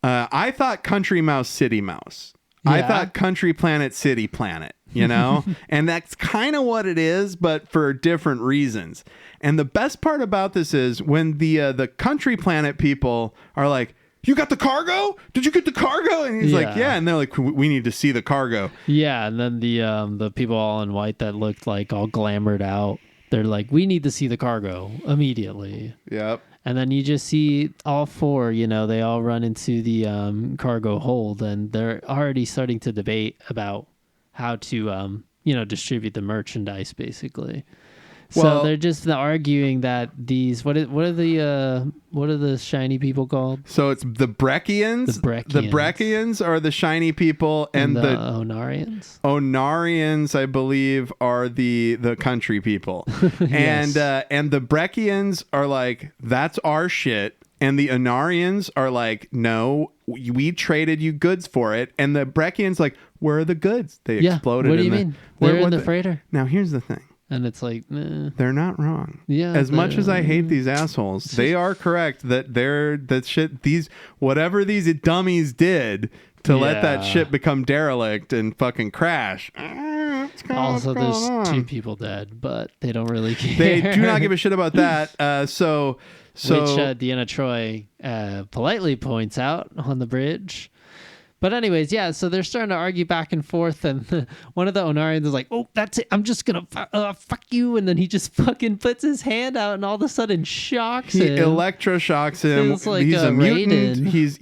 [SPEAKER 4] I thought Country Mouse City Mouse. I thought Country Planet City Planet, you know? And that's kind of what it is, but for different reasons. And the best part about this is when the Country Planet people are like, you got the cargo? Did you get the cargo? And he's like, yeah. And they're like, we need to see the cargo.
[SPEAKER 5] Yeah, and then the people all in white that looked like all glamored out, they're like, we need to see the cargo immediately.
[SPEAKER 4] Yep.
[SPEAKER 5] And then you just see all 4, you know, they all run into the cargo hold, and they're already starting to debate about how to, you know, distribute the merchandise, basically.
[SPEAKER 4] Well,
[SPEAKER 5] so they're just arguing that these what are the shiny people called?
[SPEAKER 4] So it's the Breckians. The Breckians are the shiny people, and the
[SPEAKER 5] Onarians.
[SPEAKER 4] Onarians, I believe, are the country people.
[SPEAKER 5] Yes.
[SPEAKER 4] And the Breckians are like, that's our shit. And the Onarians are like, no, we traded you goods for it. And the Breckians like, where are the goods? They exploded.
[SPEAKER 5] What do you mean? They're in the freighter.
[SPEAKER 4] Now here's the thing.
[SPEAKER 5] And it's like, nah.
[SPEAKER 4] They're not wrong.
[SPEAKER 5] Yeah.
[SPEAKER 4] As much as I hate these assholes, they are correct that whatever these dummies did to let that ship become derelict and fucking crash.
[SPEAKER 5] Also, there's 2 people dead, but they don't really care.
[SPEAKER 4] They do not give a shit about that. So
[SPEAKER 5] which Deanna Troi politely points out on the bridge. But anyways, yeah, so they're starting to argue back and forth, and one of the Onarians is like, oh, that's it, I'm just gonna fuck you, and then he just fucking puts his hand out and all of a sudden shocks him.
[SPEAKER 4] He electroshocks him.
[SPEAKER 5] It's like
[SPEAKER 4] he's a mutant.
[SPEAKER 5] Raiden.
[SPEAKER 4] He's,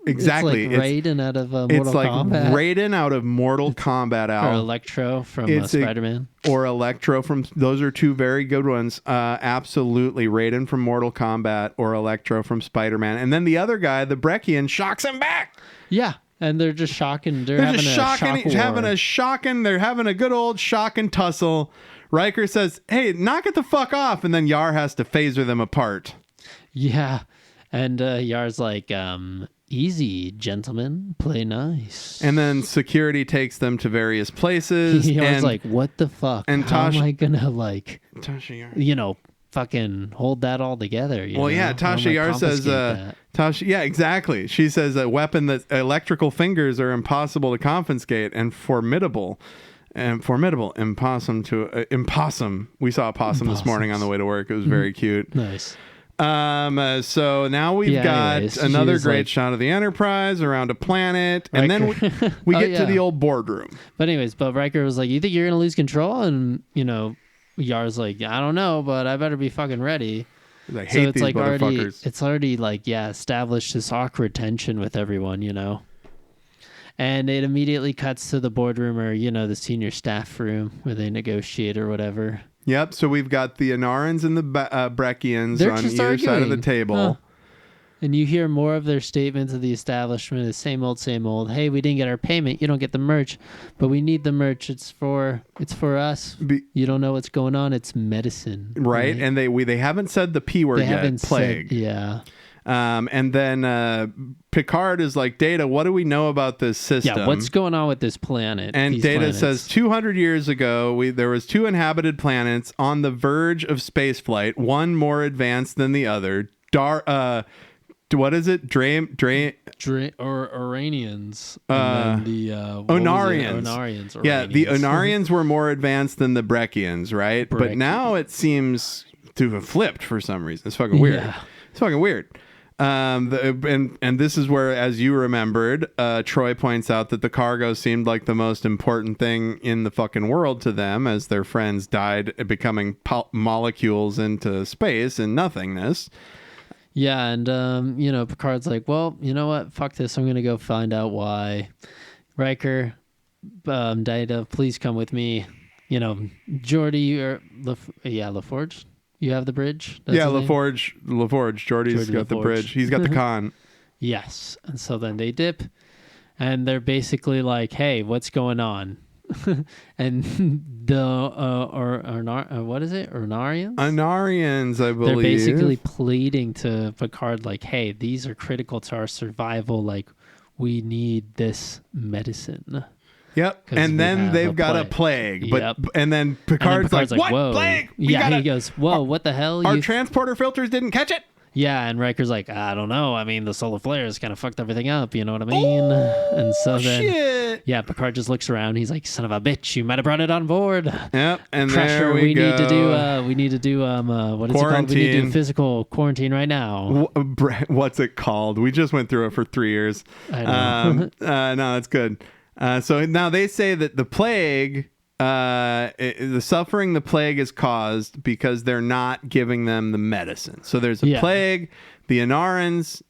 [SPEAKER 4] exactly.
[SPEAKER 5] It's like Raiden out of Mortal Kombat.
[SPEAKER 4] It's like Raiden out of Mortal Kombat, Al.
[SPEAKER 5] Or Electro from Spider-Man.
[SPEAKER 4] Or Electro from, those are 2 very good ones. Absolutely. Raiden from Mortal Kombat or Electro from Spider-Man. And then the other guy, the Breckian, shocks him back.
[SPEAKER 5] Yeah. And they're just shocking. They're having a shocking.
[SPEAKER 4] They're having a good old shocking tussle. Riker says, hey, knock it the fuck off. And then Yar has to phaser them apart.
[SPEAKER 5] Yeah. And Yar's like, easy, gentlemen. Play nice.
[SPEAKER 4] And then security takes them to various places.
[SPEAKER 5] Yar's like, what the fuck?
[SPEAKER 4] And
[SPEAKER 5] how am I going to, you know, fucking hold that all together?
[SPEAKER 4] Tasha Yar says, exactly. She says a weapon that electrical fingers are impossible to confiscate and formidable. Impossum. We saw a possum this morning on the way to work. It was very cute.
[SPEAKER 5] Nice.
[SPEAKER 4] So now we've got another great shot of the Enterprise around a planet, and then we get to the old boardroom.
[SPEAKER 5] But Riker was like, you think you're going to lose control? And, you know, Yar's like, I don't know, but I better be fucking ready.
[SPEAKER 4] I hate these motherfuckers.
[SPEAKER 5] It's already like, established this awkward tension with everyone, you know. And it immediately cuts to the boardroom, or, you know, the senior staff room where they negotiate or whatever.
[SPEAKER 4] Yep. So we've got the Anarans and the Breckians on either side of the table.
[SPEAKER 5] Huh. And you hear more of their statements of the establishment is same old, same old. Hey, we didn't get our payment. You don't get the merch, but we need the merch. It's for us. You don't know what's going on. It's medicine,
[SPEAKER 4] right? And they haven't said the P word yet. Plague. And then Picard is like, Data, what do we know about this system?
[SPEAKER 5] Yeah, what's going on with this planet?
[SPEAKER 4] And Data says 200 years ago, there was 2 inhabited planets on the verge of spaceflight, one more advanced than the other. What is it?
[SPEAKER 5] Or Iranians. And then the
[SPEAKER 4] Onarians.
[SPEAKER 5] Onarians.
[SPEAKER 4] Yeah, the Onarians were more advanced than the Breckians, right? But now it seems to have flipped for some reason. It's fucking weird.
[SPEAKER 5] Yeah.
[SPEAKER 4] It's fucking weird. And this is where, as you remembered, Troy points out that the cargo seemed like the most important thing in the fucking world to them, as their friends died becoming molecules into space and nothingness.
[SPEAKER 5] Yeah, and you know, Picard's like, well, you know what? Fuck this. I'm gonna go find out why. Riker, Data, please come with me. You know, Geordi, or LaForge. You have the bridge? That's
[SPEAKER 4] LaForge. Geordi's got the bridge. He's got the con.
[SPEAKER 5] Yes. And so then they dip, and they're basically like, "Hey, what's going on?" And the what is it? Ornarians?
[SPEAKER 4] Anarians, I believe.
[SPEAKER 5] They're basically pleading to Picard, like, "Hey, these are critical to our survival. Like, we need this medicine."
[SPEAKER 4] Yep.
[SPEAKER 5] 'Cause
[SPEAKER 4] And
[SPEAKER 5] we
[SPEAKER 4] then
[SPEAKER 5] have
[SPEAKER 4] they've
[SPEAKER 5] a
[SPEAKER 4] got a
[SPEAKER 5] plague.
[SPEAKER 4] plague. But
[SPEAKER 5] Yep.
[SPEAKER 4] and then Picard's like, "What
[SPEAKER 5] "Whoa,
[SPEAKER 4] plague?
[SPEAKER 5] He goes, "Whoa, what the hell?
[SPEAKER 4] Our transporter filters didn't catch it."
[SPEAKER 5] Yeah, and Riker's like, "I don't know. I mean, the solar flares kind of fucked everything up. You know what I mean?" And so then,
[SPEAKER 4] Shit.
[SPEAKER 5] yeah, Picard just looks around. He's like, "Son of a bitch, you might have brought it on board."
[SPEAKER 4] Yep. And
[SPEAKER 5] Crusher,
[SPEAKER 4] there we go.
[SPEAKER 5] need to do what is it called? We need to
[SPEAKER 4] Quarantine.
[SPEAKER 5] do physical quarantine right now.
[SPEAKER 4] What's it called? We just went through it for 3 years.
[SPEAKER 5] I know.
[SPEAKER 4] No, that's good. So now they say that the plague, the suffering the plague is caused because they're not giving them the medicine. So there's a plague. The Anarans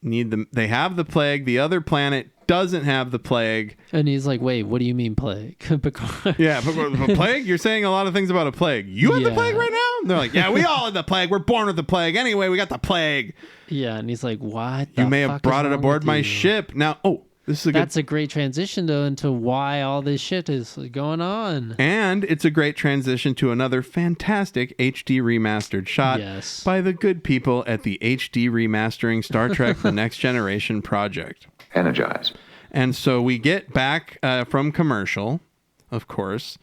[SPEAKER 4] they have the plague. The other planet doesn't have the plague.
[SPEAKER 5] And he's like, "Wait, what do you mean plague?" Picard.
[SPEAKER 4] Yeah, but a plague? You're saying a lot of things about a plague. You have the plague right now? And they're like, "Yeah, we all have the plague. We're born with the plague. Anyway, we got the plague."
[SPEAKER 5] Yeah, and he's like, "What?
[SPEAKER 4] You may have brought it aboard my ship." Now, this is
[SPEAKER 5] That's a great transition though into why all this shit is going on.
[SPEAKER 4] And it's a great transition to another fantastic HD remastered shot by the good people at the HD Remastering Star Trek The Next Generation project.
[SPEAKER 1] Energize.
[SPEAKER 4] And so we get back from commercial, of course.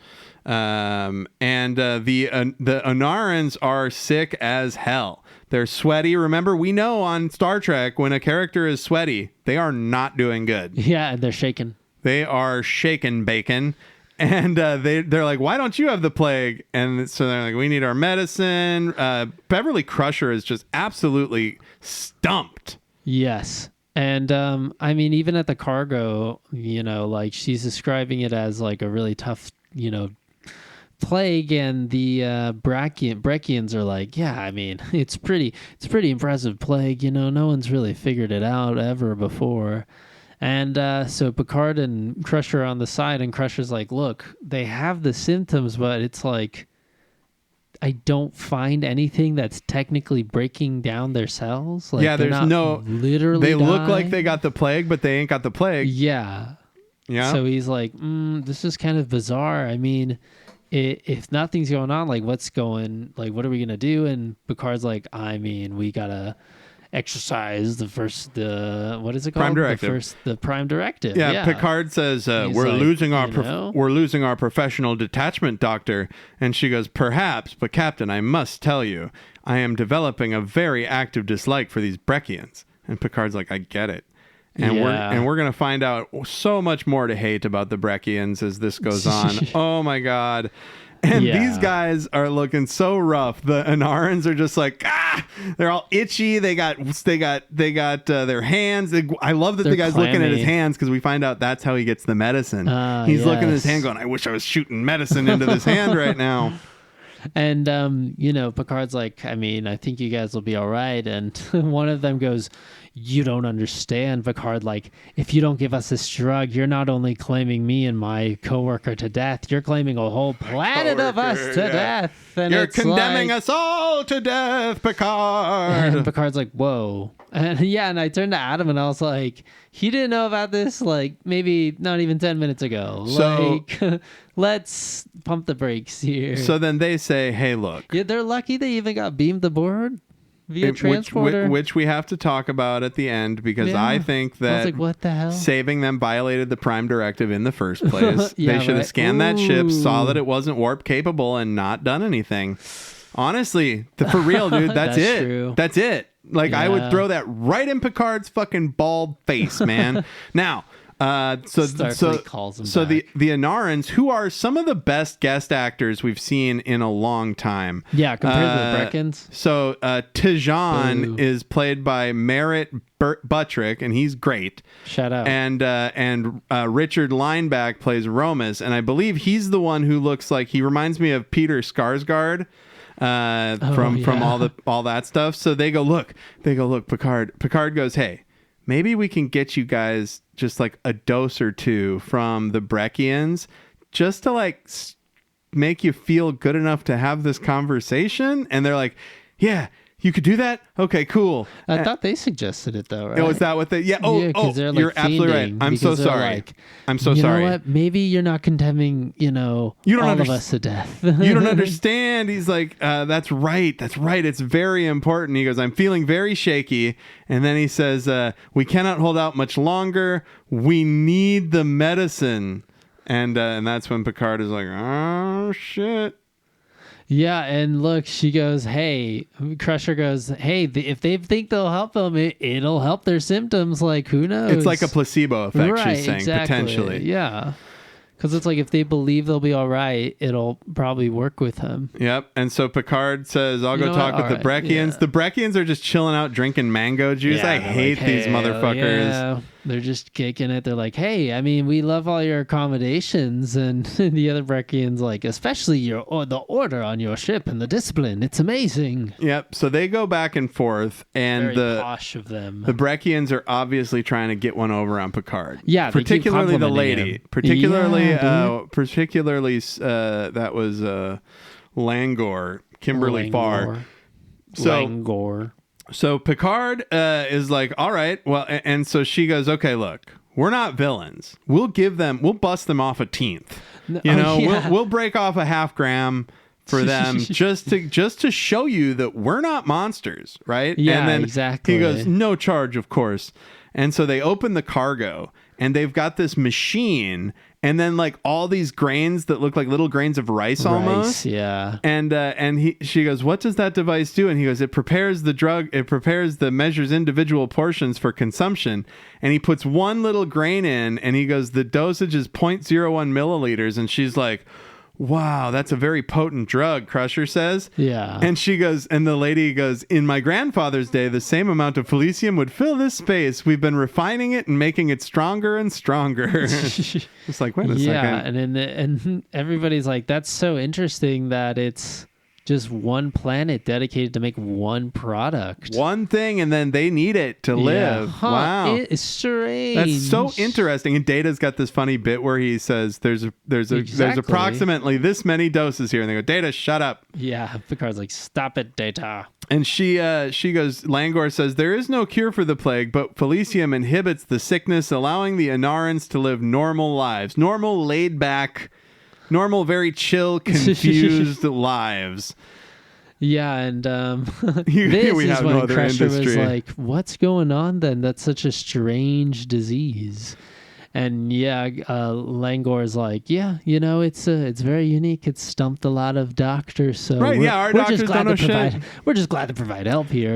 [SPEAKER 4] And the Anarans are sick as hell. They're sweaty. Remember, we know on Star Trek when a character is sweaty, they are not doing good.
[SPEAKER 5] Yeah, they're shaking.
[SPEAKER 4] They are shaken bacon. And they're like, "Why don't you have the plague?" And so they're like, "We need our medicine." Beverly Crusher is just absolutely stumped.
[SPEAKER 5] Yes. And I mean, even at the cargo, like she's describing it as like a really tough, plague, and the Breckians are like, "Yeah, I mean, it's pretty impressive plague. No one's really figured it out ever before." And so Picard and Crusher are on the side, and Crusher's like, "Look, they have the symptoms, but it's like I don't find anything that's technically breaking down their cells. Like,
[SPEAKER 4] yeah, there's no
[SPEAKER 5] literally.
[SPEAKER 4] They look
[SPEAKER 5] dying.
[SPEAKER 4] like they got the plague, but they ain't got the plague."
[SPEAKER 5] Yeah.
[SPEAKER 4] Yeah.
[SPEAKER 5] So he's like, "This is kind of bizarre. I mean, if nothing's going on, like what are we gonna do?" And Picard's like, "I mean, we gotta exercise what is it called?
[SPEAKER 4] Prime Directive.
[SPEAKER 5] The Prime Directive."
[SPEAKER 4] Yeah, Picard says, "We're
[SPEAKER 5] like,
[SPEAKER 4] losing our professional detachment, Doctor." And she goes, "Perhaps, but Captain, I must tell you, I am developing a very active dislike for these Breckians." And Picard's like, "I get it." And we're gonna find out so much more to hate about the Breckians as this goes on. Oh my god. And these guys are looking so rough. The Anarans are just like, they're all itchy. They got their hands. I love that the guy's looking at his hands because we find out that's how he gets the medicine. He's looking at his hand going, "I wish I was shooting medicine into this hand right now."
[SPEAKER 5] And Picard's like, "I mean, I think you guys will be all right." And one of them goes, "You don't understand, Picard. Like, if you don't give us this drug, you're not only claiming me and my coworker to death, you're claiming a whole planet of us to death. And
[SPEAKER 4] you're condemning us all to death, Picard."
[SPEAKER 5] And Picard's like, "Whoa." And and I turned to Adam and I was like, he didn't know about this like maybe not even 10 minutes ago.
[SPEAKER 4] So,
[SPEAKER 5] like, let's pump the brakes here.
[SPEAKER 4] So then they say, "Hey, look."
[SPEAKER 5] Yeah, they're lucky they even got beamed aboard via transporter.
[SPEAKER 4] Which we have to talk about at the end because I think that
[SPEAKER 5] I was like, what the hell?
[SPEAKER 4] Saving them violated the Prime Directive in the first place. They should have scanned that ship, saw that it wasn't warp capable, and not done anything. Honestly, for real, dude, that's it.
[SPEAKER 5] True.
[SPEAKER 4] That's it. Like, I would throw that right in Picard's fucking bald face, man. Now,
[SPEAKER 5] Starfleet calls them
[SPEAKER 4] the
[SPEAKER 5] back.
[SPEAKER 4] Anarans, who are some of the best guest actors we've seen in a long time.
[SPEAKER 5] Yeah, compared to the Breckins.
[SPEAKER 4] So Tijan is played by Merritt Buttrick, and he's great.
[SPEAKER 5] Shout out.
[SPEAKER 4] And Richard Lineback plays Romus, and I believe he's the one who looks like he reminds me of Peter Skarsgård. From all that stuff. So they go look, Picard goes, "Hey, maybe we can get you guys just like a dose or two from the Breckians just to like make you feel good enough to have this conversation." And they're like, "Yeah, You could do that? Okay, cool.
[SPEAKER 5] I thought they suggested it though, right?
[SPEAKER 4] Oh, is that what they? Yeah. Oh,
[SPEAKER 5] Yeah, 'cause they're, like,
[SPEAKER 4] you're absolutely right.
[SPEAKER 5] fiending
[SPEAKER 4] I'm so
[SPEAKER 5] because they're
[SPEAKER 4] sorry.
[SPEAKER 5] like,
[SPEAKER 4] I'm so
[SPEAKER 5] you
[SPEAKER 4] sorry.
[SPEAKER 5] know what? Maybe you're not condemning,
[SPEAKER 4] You don't
[SPEAKER 5] all of us to death.
[SPEAKER 4] You don't understand. He's like, that's right. That's right. It's very important. He goes, I'm feeling very shaky. And then he says, we cannot hold out much longer. We need the medicine. And that's when Picard is like, oh, shit.
[SPEAKER 5] Yeah, and look, she goes, hey, Crusher goes, hey, if they think they'll help them, it'll help their symptoms. Like, who knows?
[SPEAKER 4] It's like a placebo effect,
[SPEAKER 5] right,
[SPEAKER 4] she's saying,
[SPEAKER 5] exactly.
[SPEAKER 4] potentially.
[SPEAKER 5] Yeah. Because it's like if they believe they'll be all right, it'll probably work with him.
[SPEAKER 4] Yep. And so Picard says, I'll go talk with the Breckians.
[SPEAKER 5] Yeah.
[SPEAKER 4] The Breckians are just chilling out drinking mango juice. I hate these motherfuckers.
[SPEAKER 5] Yeah. They're just kicking it. They're like, hey, I mean, we love all your accommodations. And the other Breckians like, especially the order on your ship and the discipline. It's amazing.
[SPEAKER 4] Yep. So they go back and forth. And
[SPEAKER 5] Very posh of them.
[SPEAKER 4] the Breckians are obviously trying to get one over on Picard.
[SPEAKER 5] Yeah, they keep
[SPEAKER 4] particularly the
[SPEAKER 5] complimenting
[SPEAKER 4] lady.
[SPEAKER 5] him.
[SPEAKER 4] Particularly,
[SPEAKER 5] Yeah,
[SPEAKER 4] that was Langor, Kimberly Farr.
[SPEAKER 5] Langor.
[SPEAKER 4] So Picard is like, all right, well, and so she goes, okay, look, we're not villains. We'll bust them off a teenth. We'll break off a half gram for them just to show you that we're not monsters, right?
[SPEAKER 5] Yeah,
[SPEAKER 4] and then
[SPEAKER 5] exactly.
[SPEAKER 4] He goes, no charge, of course. And so they open the cargo, and they've got this machine, and then like all these grains that look like little grains of rice almost.
[SPEAKER 5] Yeah.
[SPEAKER 4] And she goes, what does that device do? And he goes, it prepares the measures individual portions for consumption. And he puts one little grain in, and he goes, the dosage is 0.01 milliliters. And she's like, wow, that's a very potent drug, Crusher says.
[SPEAKER 5] Yeah.
[SPEAKER 4] And she goes, and the lady goes, in my grandfather's day, the same amount of Felicium would fill this space. We've been refining it and making it stronger and stronger. It's like, wait a second.
[SPEAKER 5] Yeah, and everybody's like, that's so interesting that it's just one planet dedicated to make one product.
[SPEAKER 4] One thing, and then they need it to live.
[SPEAKER 5] Huh,
[SPEAKER 4] Wow.
[SPEAKER 5] it is strange.
[SPEAKER 4] That's so interesting. And Data's got this funny bit where he says there's approximately this many doses here. And they go, Data, shut up.
[SPEAKER 5] Yeah, Picard's like, stop it, Data.
[SPEAKER 4] And she goes, Langor says, there is no cure for the plague, but Felicium inhibits the sickness, allowing the Anarans to live normal lives. Normal, laid back, normal, very chill, confused lives.
[SPEAKER 5] Yeah, and
[SPEAKER 4] We
[SPEAKER 5] this
[SPEAKER 4] have
[SPEAKER 5] is
[SPEAKER 4] no
[SPEAKER 5] when
[SPEAKER 4] other
[SPEAKER 5] Crusher was
[SPEAKER 4] industry.
[SPEAKER 5] like, what's going on then? That's such a strange disease. And yeah, Langor is like, yeah, it's very unique. It's stumped a lot of doctors. So
[SPEAKER 4] Right, our doctors don't know shit.
[SPEAKER 5] We're just glad to provide help here,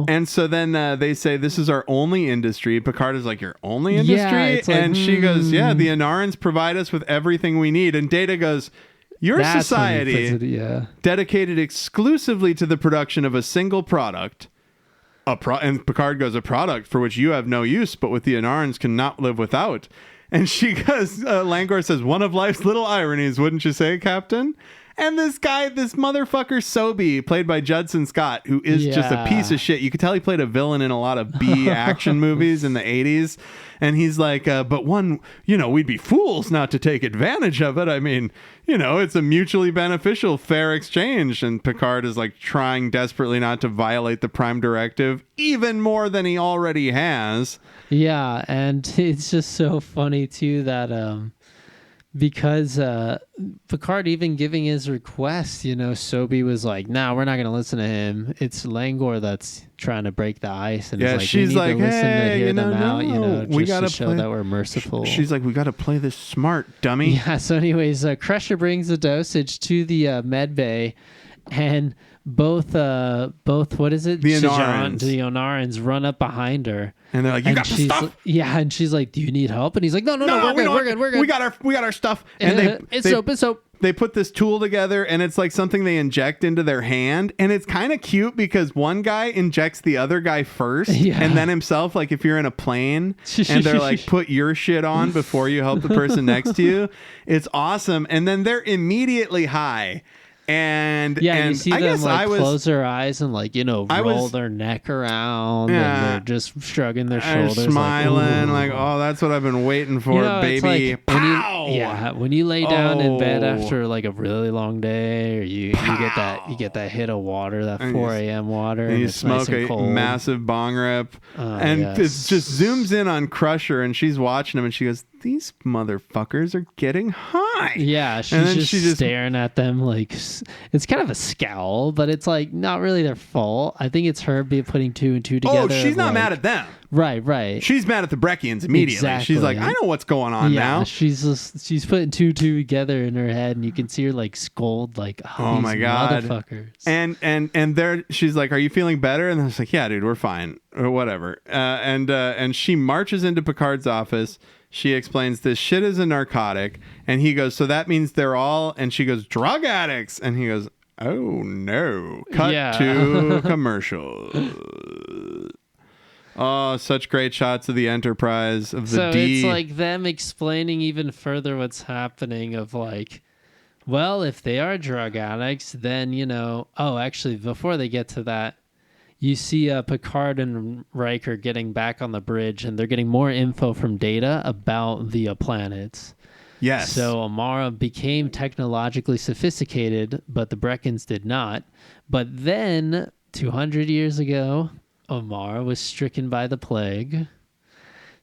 [SPEAKER 4] And so then they say, this is our only industry. Picard is like, your only industry?
[SPEAKER 5] Yeah, it's like,
[SPEAKER 4] and she goes, yeah, the Anarans provide us with everything we need. And Data goes, your
[SPEAKER 5] That's when he
[SPEAKER 4] society
[SPEAKER 5] puts it, yeah.
[SPEAKER 4] dedicated exclusively to the production of a single product. And Picard goes, a product for which you have no use, but with the Anarans cannot live without. And she goes, Langor says, one of life's little ironies, wouldn't you say, Captain? And this motherfucker Sobe, played by Judson Scott, who is just a piece of shit. You could tell he played a villain in a lot of B action movies in the 80s. And he's like, but one, we'd be fools not to take advantage of it. I mean, it's a mutually beneficial, fair exchange. And Picard is like trying desperately not to violate the Prime Directive even more than he already has.
[SPEAKER 5] Yeah, and it's just so funny too that because Picard even giving his request, Sobe was like, "No, we're not going to listen to him. It's Langor that's trying to break the ice." And
[SPEAKER 4] yeah,
[SPEAKER 5] like,
[SPEAKER 4] she's like,
[SPEAKER 5] to listen
[SPEAKER 4] "Hey,
[SPEAKER 5] to hear them out,
[SPEAKER 4] we
[SPEAKER 5] just
[SPEAKER 4] gotta
[SPEAKER 5] to show
[SPEAKER 4] play.
[SPEAKER 5] that we're merciful."
[SPEAKER 4] She's like, "We got to play this smart, dummy."
[SPEAKER 5] Yeah. So, anyways, Crusher brings the dosage to the med bay, and both what is it?
[SPEAKER 4] The
[SPEAKER 5] Shajan,
[SPEAKER 4] Anarans.
[SPEAKER 5] the Onarans run up behind her.
[SPEAKER 4] And they're like, "You got the stuff?"
[SPEAKER 5] Yeah, and she's like, "Do you need help?" And he's like, "No, we're good.
[SPEAKER 4] We got our stuff." And
[SPEAKER 5] it's soap.
[SPEAKER 4] They put this tool together, and it's like something they inject into their hand, and it's kind of cute because one guy injects the other guy first, and then himself. Like if you're in a plane, and they're like, "Put your shit on before you help the person next to you." It's awesome, and then they're immediately high. And
[SPEAKER 5] you see them close their eyes and roll
[SPEAKER 4] was
[SPEAKER 5] their neck around, and they're just shrugging their shoulders,
[SPEAKER 4] smiling,
[SPEAKER 5] like,
[SPEAKER 4] oh, that's what I've been waiting for, baby.
[SPEAKER 5] Like
[SPEAKER 4] Pow!
[SPEAKER 5] Yeah, when you lay down in bed
[SPEAKER 4] Oh.
[SPEAKER 5] after like a really long day, or you get that hit of water, that 4 a.m. water,
[SPEAKER 4] And you
[SPEAKER 5] it's nice
[SPEAKER 4] smoke
[SPEAKER 5] and
[SPEAKER 4] a
[SPEAKER 5] cold.
[SPEAKER 4] massive bong rip, and
[SPEAKER 5] yes.
[SPEAKER 4] it just zooms in on Crusher, and she's watching him, and she goes, "These motherfuckers are getting high."
[SPEAKER 5] Yeah,
[SPEAKER 4] And
[SPEAKER 5] she's
[SPEAKER 4] then
[SPEAKER 5] just
[SPEAKER 4] she just-
[SPEAKER 5] staring at them like it's kind of a scowl, but it's like not really their fault. I think it's her putting two and two together.
[SPEAKER 4] Oh, she's
[SPEAKER 5] of,
[SPEAKER 4] not
[SPEAKER 5] like-
[SPEAKER 4] mad at them.
[SPEAKER 5] Right.
[SPEAKER 4] She's mad at the Breckians immediately.
[SPEAKER 5] Exactly.
[SPEAKER 4] She's like, "I know what's going on
[SPEAKER 5] Yeah,
[SPEAKER 4] now."
[SPEAKER 5] she's putting two together in her head, and you can see her like scold like,
[SPEAKER 4] Oh
[SPEAKER 5] these
[SPEAKER 4] my God.
[SPEAKER 5] motherfuckers.
[SPEAKER 4] And there, she's like, "Are you feeling better?" And I was like, "Yeah, dude, we're fine, or whatever." And she marches into Picard's office. She explains this shit is a narcotic, and he goes, "So that means they're all?" And she goes, "Drug addicts," and he goes, "Oh no!" Cut
[SPEAKER 5] Yeah.
[SPEAKER 4] to commercial. Oh, such great shots of the Enterprise of the
[SPEAKER 5] So
[SPEAKER 4] D.
[SPEAKER 5] it's like them explaining even further what's happening of like, well, if they are drug addicts, then, actually, before they get to that, you see Picard and Riker getting back on the bridge, and they're getting more info from Data about the planets.
[SPEAKER 4] Yes.
[SPEAKER 5] So Amara became technologically sophisticated, but the Breckons did not. But then, 200 years ago, Amara was stricken by the plague.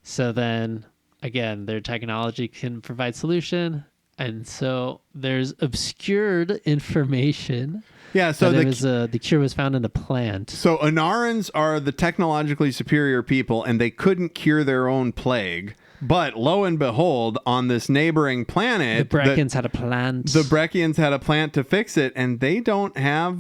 [SPEAKER 5] So then, again, their technology can provide solution. And so there's obscured information.
[SPEAKER 4] Yeah, so
[SPEAKER 5] the cure was found in a plant.
[SPEAKER 4] So Anarans are the technologically superior people, and they couldn't cure their own plague. But lo and behold, on this neighboring planet,
[SPEAKER 5] The Breckons had a plant.
[SPEAKER 4] The Breckians had a plant to fix it, and they don't have.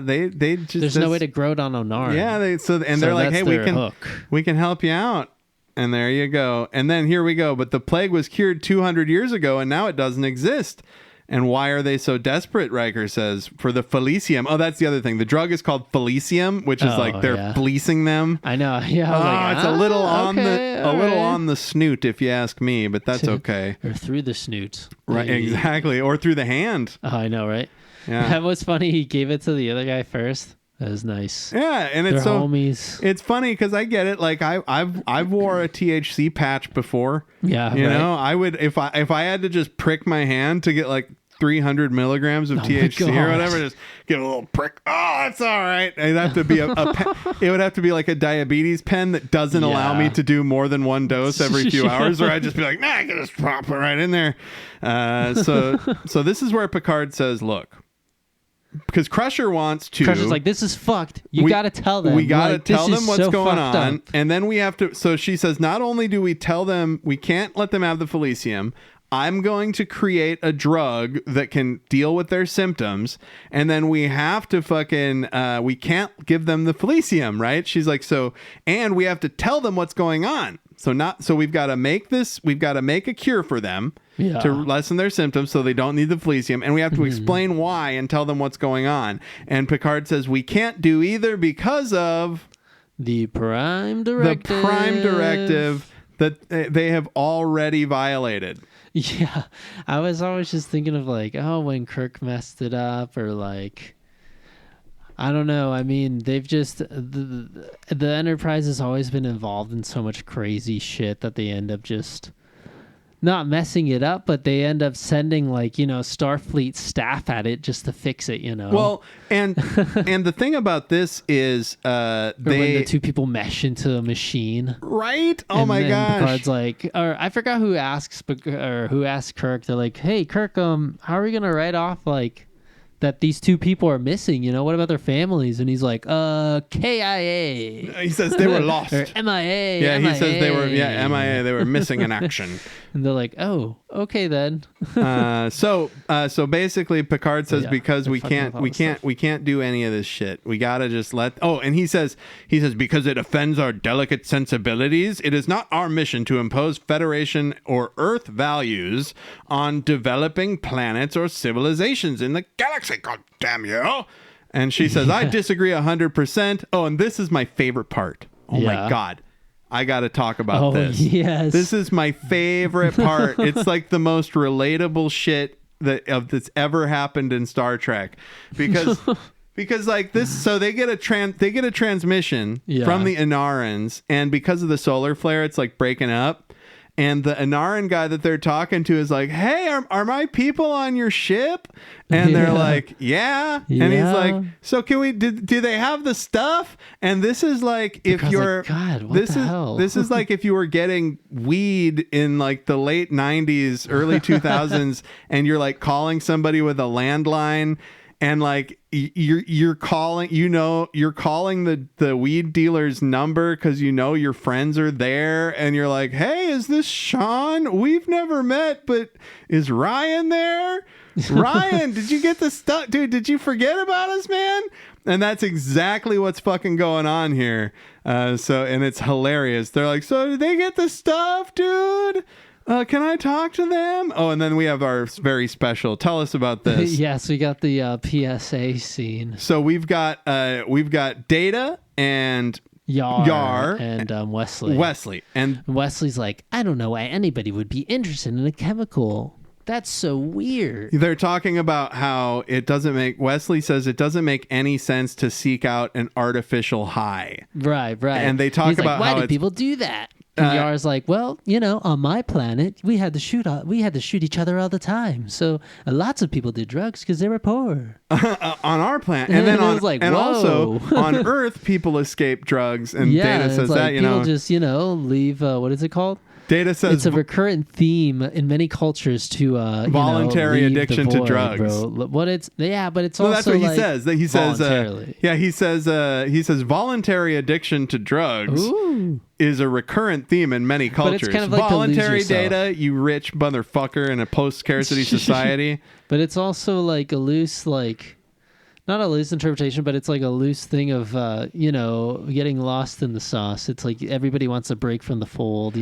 [SPEAKER 4] They just.
[SPEAKER 5] There's no way to grow it on Onaran.
[SPEAKER 4] Yeah, they're like,
[SPEAKER 5] that's
[SPEAKER 4] hey, we
[SPEAKER 5] their
[SPEAKER 4] can
[SPEAKER 5] hook.
[SPEAKER 4] we can help you out, and there you go. And then here we go. But the plague was cured 200 years ago, and now it doesn't exist. And why are they so desperate, Riker says, for the Felicium? Oh, that's the other thing. The drug is called Felicium, which is like they're fleecing them.
[SPEAKER 5] I know. Yeah. I was like,
[SPEAKER 4] It's a little on
[SPEAKER 5] okay,
[SPEAKER 4] the
[SPEAKER 5] all
[SPEAKER 4] little
[SPEAKER 5] right.
[SPEAKER 4] on the snoot, if you ask me, but that's okay.
[SPEAKER 5] Or through the snoot.
[SPEAKER 4] Right,
[SPEAKER 5] Hey.
[SPEAKER 4] exactly. Or through the hand.
[SPEAKER 5] Oh, I know, right?
[SPEAKER 4] Yeah.
[SPEAKER 5] That was funny. He gave it to the other guy first. That was nice.
[SPEAKER 4] Yeah, and
[SPEAKER 5] They're
[SPEAKER 4] it's so
[SPEAKER 5] homies.
[SPEAKER 4] it's funny because I get it. Like I've wore a THC patch before.
[SPEAKER 5] Yeah,
[SPEAKER 4] you
[SPEAKER 5] right.
[SPEAKER 4] know, I would if I had to just prick my hand to get like 300 milligrams of THC or
[SPEAKER 5] God.
[SPEAKER 4] whatever, just give a little prick. Oh, it's all right. It'd have to be it would have to be like a diabetes pen that doesn't allow
[SPEAKER 5] Yeah.
[SPEAKER 4] me to do more than one dose every few hours, or I'd just be like, nah, I can just pop it right in there. So this is where Picard says, look, because Crusher wants to.
[SPEAKER 5] Crusher's like, this is fucked. You got to tell them.
[SPEAKER 4] We got to
[SPEAKER 5] Like,
[SPEAKER 4] tell
[SPEAKER 5] this
[SPEAKER 4] them
[SPEAKER 5] is
[SPEAKER 4] what's
[SPEAKER 5] so
[SPEAKER 4] going
[SPEAKER 5] fucked
[SPEAKER 4] on.
[SPEAKER 5] up.
[SPEAKER 4] And then we have to. So she says, not only do we tell them we can't let them have the Felicium, I'm going to create a drug that can deal with their symptoms. And then we have to we can't give them the Felicium, right? She's like, and we have to tell them what's going on. So we've got to make a cure for them
[SPEAKER 5] Yeah.
[SPEAKER 4] to lessen their symptoms so they don't need the Felicium. And we have to explain why and tell them what's going on. And Picard says, we can't do either because of
[SPEAKER 5] The Prime Directive.
[SPEAKER 4] that they have already violated.
[SPEAKER 5] Yeah. I was always just thinking of like, oh, when Kirk messed it up, or like, I don't know. I mean, they've just the Enterprise has always been involved in so much crazy shit that they end up just not messing it up, but they end up sending Starfleet staff at it just to fix it.
[SPEAKER 4] Well, and the thing about this is
[SPEAKER 5] Or when the two people mesh into a machine.
[SPEAKER 4] right. Oh
[SPEAKER 5] And
[SPEAKER 4] my
[SPEAKER 5] then
[SPEAKER 4] gosh.
[SPEAKER 5] Picard's like, or I forgot who asked Kirk. They're like, hey, Kirk, how are we gonna write off like that these two people are missing? What about their families? And he's like, KIA.
[SPEAKER 4] He says they were lost.
[SPEAKER 5] Or MIA.
[SPEAKER 4] Yeah,
[SPEAKER 5] MIA.
[SPEAKER 4] he says they were MIA. They were missing in action.
[SPEAKER 5] And they're like, oh, okay then.
[SPEAKER 4] So basically, Picard says
[SPEAKER 5] Yeah,
[SPEAKER 4] because
[SPEAKER 5] they're
[SPEAKER 4] we
[SPEAKER 5] fucking
[SPEAKER 4] can't
[SPEAKER 5] with all this
[SPEAKER 4] we can't do any of this shit. We gotta just let. Oh, and he says because it offends our delicate sensibilities. It is not our mission to impose Federation or Earth values on developing planets or civilizations in the galaxy. God damn you! And she says, I disagree 100%. Oh, and this is my favorite part. Oh my
[SPEAKER 5] Yeah.
[SPEAKER 4] God. I got to talk about this.
[SPEAKER 5] Yes.
[SPEAKER 4] This is my favorite part. It's like the most relatable shit that's ever happened in Star Trek, because like this. So they get a transmission
[SPEAKER 5] Yeah.
[SPEAKER 4] from the Inarans, and because of the solar flare, it's like breaking up. and the Anaran guy that they're talking to is like, "Hey, are my people on your ship?" And they're like, "Yeah." And he's like, "So can we? Do they have the stuff?" And this is like if you're
[SPEAKER 5] God, what
[SPEAKER 4] this
[SPEAKER 5] the
[SPEAKER 4] is
[SPEAKER 5] hell?
[SPEAKER 4] this is like if you were getting weed in like the late 90s, early 2000s, and you're like calling somebody with a landline. And like you're calling, you're calling the weed dealer's number because your friends are there, and you're like, "Hey, is this Sean? We've never met, but is Ryan there? Ryan, did you get the stuff, dude? Did you forget about us, man?" And that's exactly what's fucking going on here. And it's hilarious. They're like, "So did they get the stuff, dude? Can I talk to them?" Oh, and then we have our very special. Tell us about this.
[SPEAKER 5] Yes, we got the PSA scene.
[SPEAKER 4] So we've got Data and
[SPEAKER 5] Yar and Wesley.
[SPEAKER 4] And
[SPEAKER 5] Wesley's like, "I don't know why anybody would be interested in a chemical. That's so weird."
[SPEAKER 4] they're talking about how Wesley says it doesn't make any sense to seek out an artificial high.
[SPEAKER 5] Right.
[SPEAKER 4] And they talk
[SPEAKER 5] He's
[SPEAKER 4] about
[SPEAKER 5] like,
[SPEAKER 4] how
[SPEAKER 5] why do people do that? And Yar's like, "Well, on my planet, we had to shoot each other all the time. So lots of people did drugs because they were poor
[SPEAKER 4] on our planet, and then
[SPEAKER 5] I was like,
[SPEAKER 4] also
[SPEAKER 5] whoa.
[SPEAKER 4] on Earth, people escape drugs." And
[SPEAKER 5] Yeah,
[SPEAKER 4] Data says
[SPEAKER 5] it's like
[SPEAKER 4] that
[SPEAKER 5] people just leave. What is it called?
[SPEAKER 4] Data says
[SPEAKER 5] It's a recurrent theme in many cultures to
[SPEAKER 4] voluntary
[SPEAKER 5] leave the
[SPEAKER 4] addiction to
[SPEAKER 5] void,
[SPEAKER 4] drugs.
[SPEAKER 5] Bro. But it's but it's
[SPEAKER 4] No,
[SPEAKER 5] also
[SPEAKER 4] that's what he
[SPEAKER 5] like
[SPEAKER 4] says. That he says.
[SPEAKER 5] voluntarily.
[SPEAKER 4] He says voluntary addiction to drugs
[SPEAKER 5] Ooh.
[SPEAKER 4] is a recurrent theme in many cultures.
[SPEAKER 5] it's kind of like to lose
[SPEAKER 4] voluntary
[SPEAKER 5] yourself.
[SPEAKER 4] data, you rich motherfucker in a post-scarcity society.
[SPEAKER 5] But it's also like a loose, not a loose interpretation, but it's like a loose thing of, getting lost in the sauce. It's like everybody wants a break from the fold,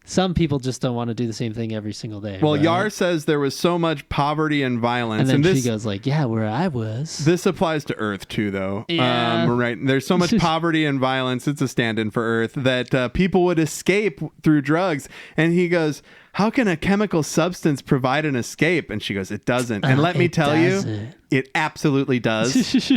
[SPEAKER 5] some people just don't want to do the same thing every single day.
[SPEAKER 4] Well,
[SPEAKER 5] right?
[SPEAKER 4] Yar says there was so much poverty and violence.
[SPEAKER 5] And then
[SPEAKER 4] this,
[SPEAKER 5] she goes like, "Yeah, where I was."
[SPEAKER 4] This applies to Earth too, though.
[SPEAKER 5] Yeah.
[SPEAKER 4] Right. There's so much poverty and violence. It's a stand-in for Earth that people would escape through drugs. And he goes, "How can a chemical substance provide an escape?" And she goes, "It doesn't." And let me tell you, it absolutely does.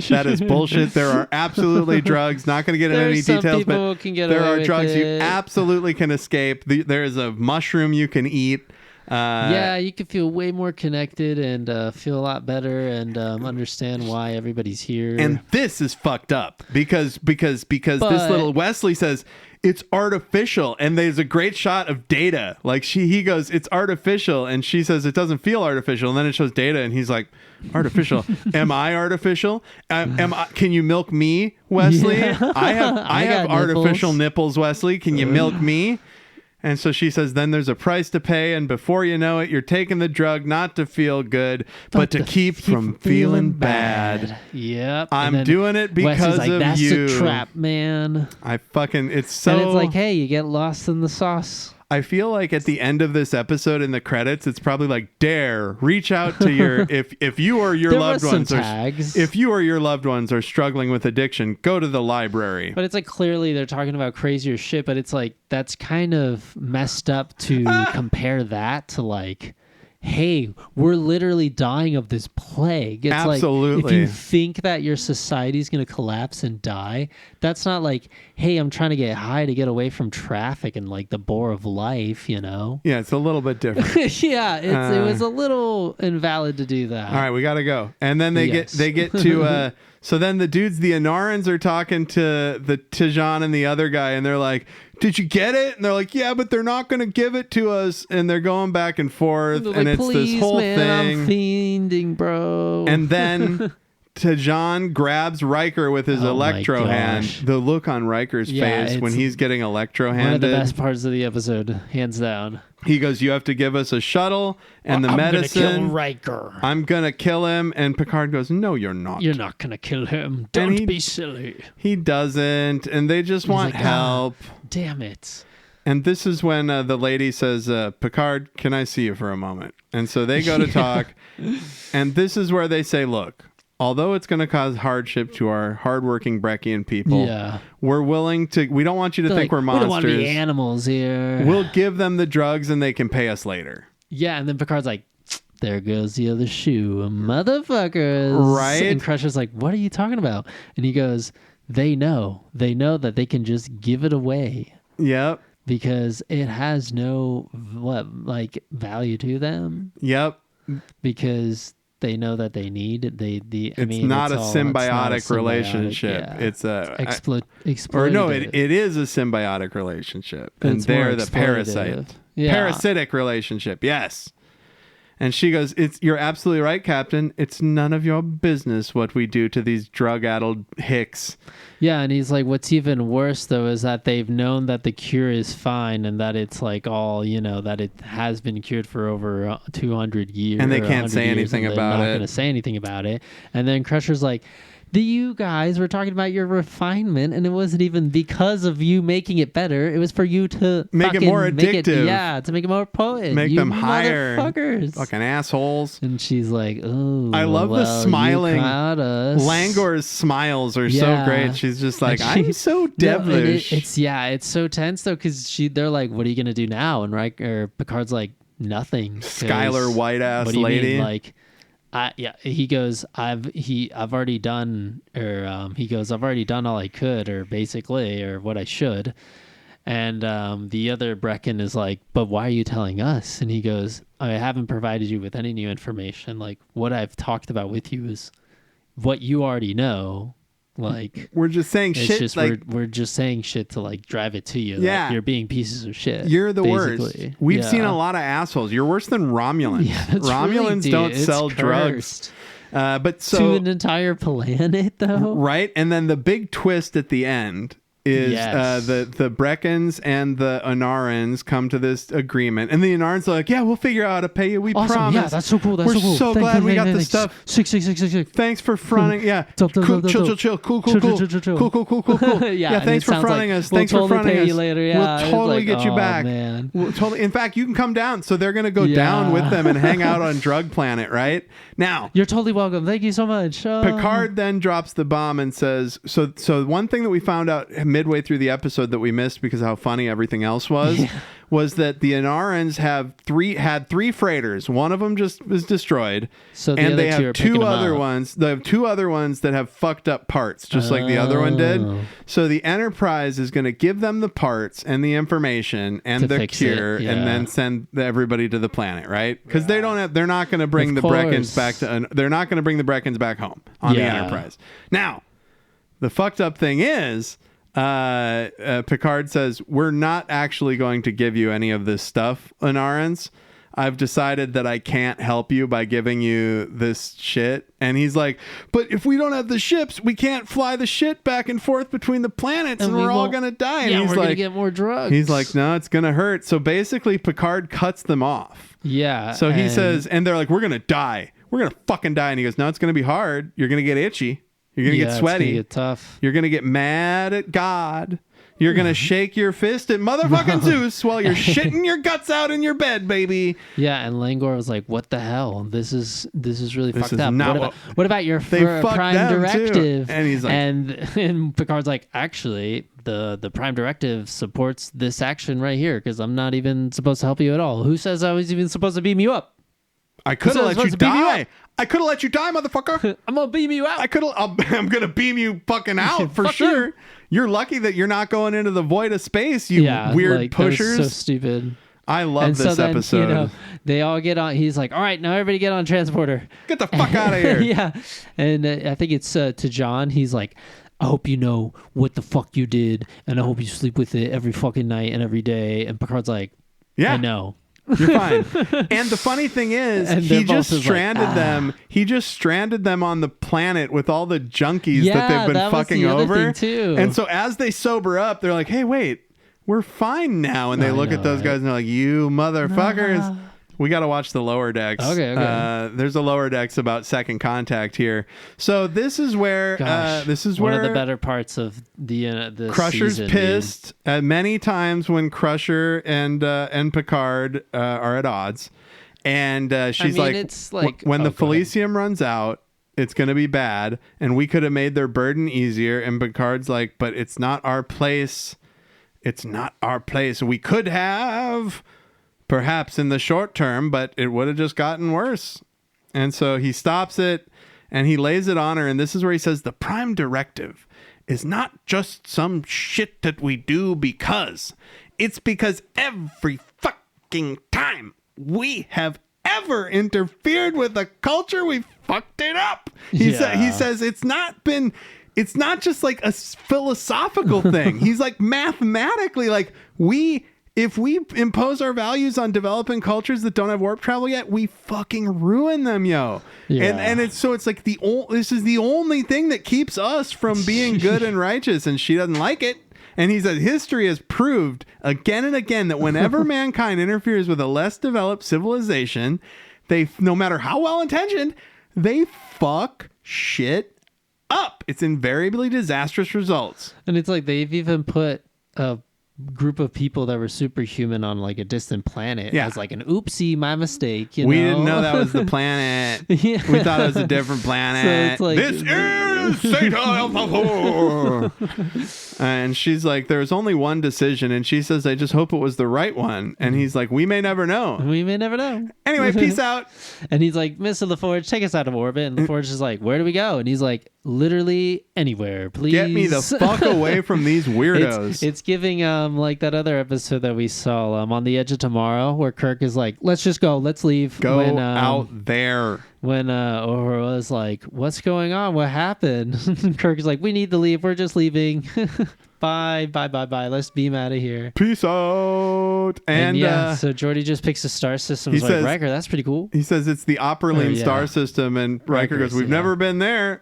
[SPEAKER 4] That is bullshit. There are absolutely drugs. Not going to get into any details, but there are drugs you absolutely can escape. There is a mushroom you can eat.
[SPEAKER 5] You can feel way more connected and feel a lot better and understand why everybody's here.
[SPEAKER 4] And this is fucked up because this little Wesley says it's artificial, and there's a great shot of Data. Like he goes, "It's artificial," and she says it doesn't feel artificial, and then it shows Data, and he's like, "Artificial? Am I artificial? Can you milk me, Wesley?
[SPEAKER 5] Yeah.
[SPEAKER 4] I have artificial nipples, Wesley. Can you milk me?" And so she says, "Then there's a price to pay, and before you know it, you're taking the drug not to feel good, but to keep from feeling bad."
[SPEAKER 5] Yep.
[SPEAKER 4] I'm doing it because
[SPEAKER 5] like,
[SPEAKER 4] of
[SPEAKER 5] "That's
[SPEAKER 4] you."
[SPEAKER 5] That's a trap, man.
[SPEAKER 4] It's so...
[SPEAKER 5] And it's like, hey, you get lost in the sauce.
[SPEAKER 4] I feel like at the end of this episode in the credits, it's probably like, "Dare, reach out to your if you or your loved ones if you or your loved ones are struggling with addiction, go to the library."
[SPEAKER 5] But it's like clearly they're talking about crazier shit, but it's like that's kind of messed up to compare that to like, hey, we're literally dying of this plague. It's
[SPEAKER 4] absolutely.
[SPEAKER 5] Like, if you think that your society is going to collapse and die, that's not like, hey, I'm trying to get high to get away from traffic and like the bore of life,
[SPEAKER 4] Yeah, it's a little bit different.
[SPEAKER 5] Yeah, it was a little invalid to do that.
[SPEAKER 4] All right, we got to go. And then they get to so then the Anarans are talking to the Tijan and the other guy, and they're like, "Did you get it?" And they're like, "Yeah, but they're not going to give it to us." And they're going back and forth, and
[SPEAKER 5] like,
[SPEAKER 4] it's this whole
[SPEAKER 5] man,
[SPEAKER 4] thing.
[SPEAKER 5] I'm fiending, bro.
[SPEAKER 4] And then Tijan grabs Riker with his electro hand. The look on Riker's face when he's getting electro handed.
[SPEAKER 5] One of the best parts of the episode, hands down.
[SPEAKER 4] He goes, "You have to give us a shuttle and the medicine.
[SPEAKER 5] I'm gonna kill Riker.
[SPEAKER 4] I'm gonna kill him." And Picard goes, "No, you're not.
[SPEAKER 5] You're not gonna kill him. Don't be silly."
[SPEAKER 4] He doesn't, and they just want help.
[SPEAKER 5] Damn it.
[SPEAKER 4] And this is when the lady says, "Picard, can I see you for a moment?" And so they go to talk, and this is where they say, "Look, although it's going to cause hardship to our hardworking Breckian people, we're willing to. We don't want you to think we're monsters.
[SPEAKER 5] We don't want to be animals here.
[SPEAKER 4] We'll give them the drugs, and they can pay us later."
[SPEAKER 5] Yeah, and then Picard's like, "There goes the other shoe, motherfuckers!"
[SPEAKER 4] Right?
[SPEAKER 5] And Crusher's like, "What are you talking about?" And he goes, "They know that they can just give it away."
[SPEAKER 4] Yep.
[SPEAKER 5] because it has no value to them
[SPEAKER 4] Yep.
[SPEAKER 5] because they know that they need it.
[SPEAKER 4] It's not a symbiotic relationship.
[SPEAKER 5] Yeah.
[SPEAKER 4] It's a
[SPEAKER 5] exploitative.
[SPEAKER 4] or no, it is a symbiotic relationship,
[SPEAKER 5] But
[SPEAKER 4] and
[SPEAKER 5] it's more
[SPEAKER 4] they're the parasite.
[SPEAKER 5] exploitative. Yeah.
[SPEAKER 4] Parasitic relationship. Yes. And she goes, "You're absolutely right, Captain. It's none of your business what we do to these drug-addled hicks."
[SPEAKER 5] Yeah, and he's like, what's even worse, though, is that they've known that the cure is fine and that it's like all, that it has been cured for over 200 years.
[SPEAKER 4] And they can't say anything about
[SPEAKER 5] They're not
[SPEAKER 4] it.
[SPEAKER 5] going to say anything about it. And then Crusher's like, you guys were talking about your refinement, and it wasn't even because of you making it better. It was for you to
[SPEAKER 4] Make it more addictive.
[SPEAKER 5] to make it more potent.
[SPEAKER 4] Make
[SPEAKER 5] you
[SPEAKER 4] them higher.
[SPEAKER 5] motherfuckers.
[SPEAKER 4] Fucking assholes.
[SPEAKER 5] And she's like, oh,
[SPEAKER 4] I love the smiling.
[SPEAKER 5] You caught us.
[SPEAKER 4] Langor's smiles are so
[SPEAKER 5] Yeah.
[SPEAKER 4] great. She's just like,
[SPEAKER 5] And
[SPEAKER 4] I'm so
[SPEAKER 5] No, and
[SPEAKER 4] devilish.
[SPEAKER 5] it's so tense though, because they're like, what are you gonna do now? And Picard's like, nothing. 'cause
[SPEAKER 4] Skylar white ass
[SPEAKER 5] what do you
[SPEAKER 4] lady.
[SPEAKER 5] mean? Like, he goes, I've already done, or he goes, I've already done all I could, or basically, or what I should. And the other Brecken is like, but why are you telling us? And he goes, I haven't provided you with any new information. Like, what I've talked about with you is what you already know. Like,
[SPEAKER 4] We're just saying
[SPEAKER 5] it's
[SPEAKER 4] shit.
[SPEAKER 5] just
[SPEAKER 4] Like,
[SPEAKER 5] we're just saying shit to like drive it to you.
[SPEAKER 4] Yeah.
[SPEAKER 5] Like, you're being pieces of shit.
[SPEAKER 4] you're the worst.
[SPEAKER 5] basically.
[SPEAKER 4] We've
[SPEAKER 5] Yeah.
[SPEAKER 4] seen a lot of assholes. You're worse than Romulans.
[SPEAKER 5] Yeah, that's
[SPEAKER 4] Romulans
[SPEAKER 5] really,
[SPEAKER 4] don't
[SPEAKER 5] dude, it's
[SPEAKER 4] sell drugs.
[SPEAKER 5] cursed.
[SPEAKER 4] But
[SPEAKER 5] To
[SPEAKER 4] so,
[SPEAKER 5] an entire planet, though.
[SPEAKER 4] right? And then the big twist at the end is
[SPEAKER 5] Yes.
[SPEAKER 4] the Breckens and the Anarans come to this agreement. And the Anarans are like, yeah, we'll figure out how to pay you. We
[SPEAKER 5] Awesome.
[SPEAKER 4] promise.
[SPEAKER 5] Yeah, that's so cool. That's
[SPEAKER 4] We're
[SPEAKER 5] so cool.
[SPEAKER 4] so glad we got the stuff.
[SPEAKER 5] Six.
[SPEAKER 4] Thanks for fronting. Yeah.
[SPEAKER 5] Dope, dope,
[SPEAKER 4] Cool,
[SPEAKER 5] dope,
[SPEAKER 4] chill.
[SPEAKER 5] dope.
[SPEAKER 4] Cool.
[SPEAKER 5] Chill,
[SPEAKER 4] Cool.
[SPEAKER 5] Yeah,
[SPEAKER 4] Yeah.
[SPEAKER 5] and
[SPEAKER 4] Thanks
[SPEAKER 5] it
[SPEAKER 4] for
[SPEAKER 5] sounds
[SPEAKER 4] fronting
[SPEAKER 5] like,
[SPEAKER 4] us.
[SPEAKER 5] we'll
[SPEAKER 4] Thanks for
[SPEAKER 5] totally
[SPEAKER 4] fronting
[SPEAKER 5] pay
[SPEAKER 4] us.
[SPEAKER 5] you later. Yeah,
[SPEAKER 4] We'll
[SPEAKER 5] it's
[SPEAKER 4] totally
[SPEAKER 5] like,
[SPEAKER 4] get you
[SPEAKER 5] oh,
[SPEAKER 4] back.
[SPEAKER 5] Man.
[SPEAKER 4] We'll totally. In fact, you can come down. So they're gonna go
[SPEAKER 5] Yeah.
[SPEAKER 4] down with them and hang out on Drug Planet, right? Now,
[SPEAKER 5] You're totally welcome. Thank you so much.
[SPEAKER 4] Picard then drops the bomb and says, so one thing that we found out midway through the episode that we missed because of how funny everything else was that the Anarans had three freighters. One of them just was destroyed.
[SPEAKER 5] So the
[SPEAKER 4] and
[SPEAKER 5] other
[SPEAKER 4] they
[SPEAKER 5] two are
[SPEAKER 4] have
[SPEAKER 5] picking
[SPEAKER 4] two
[SPEAKER 5] them
[SPEAKER 4] other
[SPEAKER 5] up.
[SPEAKER 4] ones. They have two other ones that have fucked up parts, just like the other one did.
[SPEAKER 5] Oh.
[SPEAKER 4] So the Enterprise is going to give them the parts and the information and
[SPEAKER 5] To
[SPEAKER 4] the
[SPEAKER 5] fix it,
[SPEAKER 4] cure,
[SPEAKER 5] yeah.
[SPEAKER 4] and then send everybody to the planet, right? Because they're not going to bring
[SPEAKER 5] Of
[SPEAKER 4] the Breckens
[SPEAKER 5] course.
[SPEAKER 4] back to. They're not going to bring the Breckens back home on the
[SPEAKER 5] Yeah.
[SPEAKER 4] Enterprise. Now, the fucked up thing is, Picard says, we're not actually going to give you any of this stuff, Anarans. I've decided that I can't help you by giving you this shit. And he's like, but if we don't have the ships, we can't fly the shit back and forth between the planets and
[SPEAKER 5] we
[SPEAKER 4] we're all
[SPEAKER 5] won't-
[SPEAKER 4] going to die. And
[SPEAKER 5] Yeah,
[SPEAKER 4] he's
[SPEAKER 5] we're
[SPEAKER 4] like,
[SPEAKER 5] gonna get more drugs.
[SPEAKER 4] he's like, no, it's going to hurt. So basically Picard cuts them off.
[SPEAKER 5] yeah.
[SPEAKER 4] So he
[SPEAKER 5] and-
[SPEAKER 4] says, and they're like, we're going to die. We're going to fucking die. And he goes, no, it's going to be hard. You're going to get itchy. You're going to get
[SPEAKER 5] it's
[SPEAKER 4] sweaty.
[SPEAKER 5] gonna get tough.
[SPEAKER 4] You're going to get mad at God. You're going to shake your fist at motherfucking Zeus while you're shitting your guts out in your bed, baby.
[SPEAKER 5] Yeah, and Langor was like, "What the hell? This is really
[SPEAKER 4] This
[SPEAKER 5] fucked
[SPEAKER 4] is
[SPEAKER 5] up.
[SPEAKER 4] not
[SPEAKER 5] What about your
[SPEAKER 4] They fucked
[SPEAKER 5] prime
[SPEAKER 4] them, too."
[SPEAKER 5] directive?"
[SPEAKER 4] And he's like-
[SPEAKER 5] and Picard's like, "Actually, the prime directive supports this action right here because I'm not even supposed to help you at all. Who says I was even supposed to beam you up?
[SPEAKER 4] I could have
[SPEAKER 5] So
[SPEAKER 4] let
[SPEAKER 5] it's
[SPEAKER 4] you
[SPEAKER 5] supposed to beam you
[SPEAKER 4] die. I could have let you die, motherfucker.
[SPEAKER 5] I'm gonna beam you out."
[SPEAKER 4] I'm going to beam you fucking out for
[SPEAKER 5] Fuck
[SPEAKER 4] sure.
[SPEAKER 5] you.
[SPEAKER 4] You're lucky that you're not going into the void of space, you weird
[SPEAKER 5] like, that was
[SPEAKER 4] pushers.
[SPEAKER 5] so stupid.
[SPEAKER 4] I love
[SPEAKER 5] And
[SPEAKER 4] this
[SPEAKER 5] so then,
[SPEAKER 4] episode.
[SPEAKER 5] they all get on. He's like, "All right, now everybody get on transporter."
[SPEAKER 4] Get the fuck out of here.
[SPEAKER 5] Yeah, and I think it's to John. He's like, "I hope you know what the fuck you did, and I hope you sleep with it every fucking night and every day." And Picard's like,
[SPEAKER 4] Yeah.
[SPEAKER 5] "I know."
[SPEAKER 4] You're fine. And the funny thing is,
[SPEAKER 5] And
[SPEAKER 4] he
[SPEAKER 5] their
[SPEAKER 4] just
[SPEAKER 5] boss is like,
[SPEAKER 4] stranded them. He just stranded them on the planet with all the junkies that
[SPEAKER 5] Yeah,
[SPEAKER 4] they've been
[SPEAKER 5] that was
[SPEAKER 4] fucking
[SPEAKER 5] the other
[SPEAKER 4] over.
[SPEAKER 5] thing, too.
[SPEAKER 4] And so as they sober up, they're like, "Hey, wait, we're fine now." And they
[SPEAKER 5] I
[SPEAKER 4] look
[SPEAKER 5] know,
[SPEAKER 4] at those
[SPEAKER 5] right?
[SPEAKER 4] guys and they're like, "You motherfuckers." We got to watch the lower decks.
[SPEAKER 5] Okay.
[SPEAKER 4] There's a lower decks about Second Contact here. So this is where
[SPEAKER 5] Gosh,
[SPEAKER 4] where
[SPEAKER 5] one of the better parts of the
[SPEAKER 4] Crusher's
[SPEAKER 5] season,
[SPEAKER 4] pissed many times when Crusher and Picard are at odds, and she's
[SPEAKER 5] mean,
[SPEAKER 4] like,
[SPEAKER 5] it's like-
[SPEAKER 4] when the
[SPEAKER 5] oh, go ahead.
[SPEAKER 4] Felicium runs out, it's gonna be bad, and we could have made their burden easier. And Picard's like, but it's not our place. It's not our place. We could have, perhaps in the short term, but it would have just gotten worse. And so he stops it and he lays it on her. And this is where he says, the prime directive is not just some shit that we do because it's because every fucking time we have ever interfered with a culture, we fucked it up. He says it's not just like a philosophical thing. He's like, mathematically, like if we impose our values on developing cultures that don't have warp travel yet, we fucking ruin them, yo.
[SPEAKER 5] Yeah.
[SPEAKER 4] And it's like this is the only thing that keeps us from being good and righteous, and she doesn't like it. And he said history has proved again and again that whenever mankind interferes with a less developed civilization, they, no matter how well intentioned, they fuck shit up. It's invariably disastrous results.
[SPEAKER 5] And it's like they've even put a group of people that were superhuman on like a distant planet as like an oopsie, my mistake.
[SPEAKER 4] We didn't know that was the planet. We thought it was a different planet.
[SPEAKER 5] So it's like,
[SPEAKER 4] this is Zeta Alpha 4. And she's like, there's only one decision. And she says, I just hope it was the right one. And he's like, we may never know.
[SPEAKER 5] We may never know.
[SPEAKER 4] Anyway, peace out.
[SPEAKER 5] And he's like, Mr. LaForge, take us out of orbit. And LaForge is like, where do we go? And he's like, literally anywhere, please.
[SPEAKER 4] Get me the fuck away from these weirdos.
[SPEAKER 5] It's giving like that other episode that we saw on The Edge of Tomorrow, where Kirk is like, let's just go, let's leave.
[SPEAKER 4] Go out there.
[SPEAKER 5] When Uhura was like, what's going on? What happened? Kirk is like, we need to leave. We're just leaving. Bye. Let's beam out of here.
[SPEAKER 4] Peace out. And
[SPEAKER 5] so Geordi just picks a star system. He's
[SPEAKER 4] says,
[SPEAKER 5] like, Riker, that's pretty cool.
[SPEAKER 4] He says it's the Opperline star system. And Riker goes, we've never been there.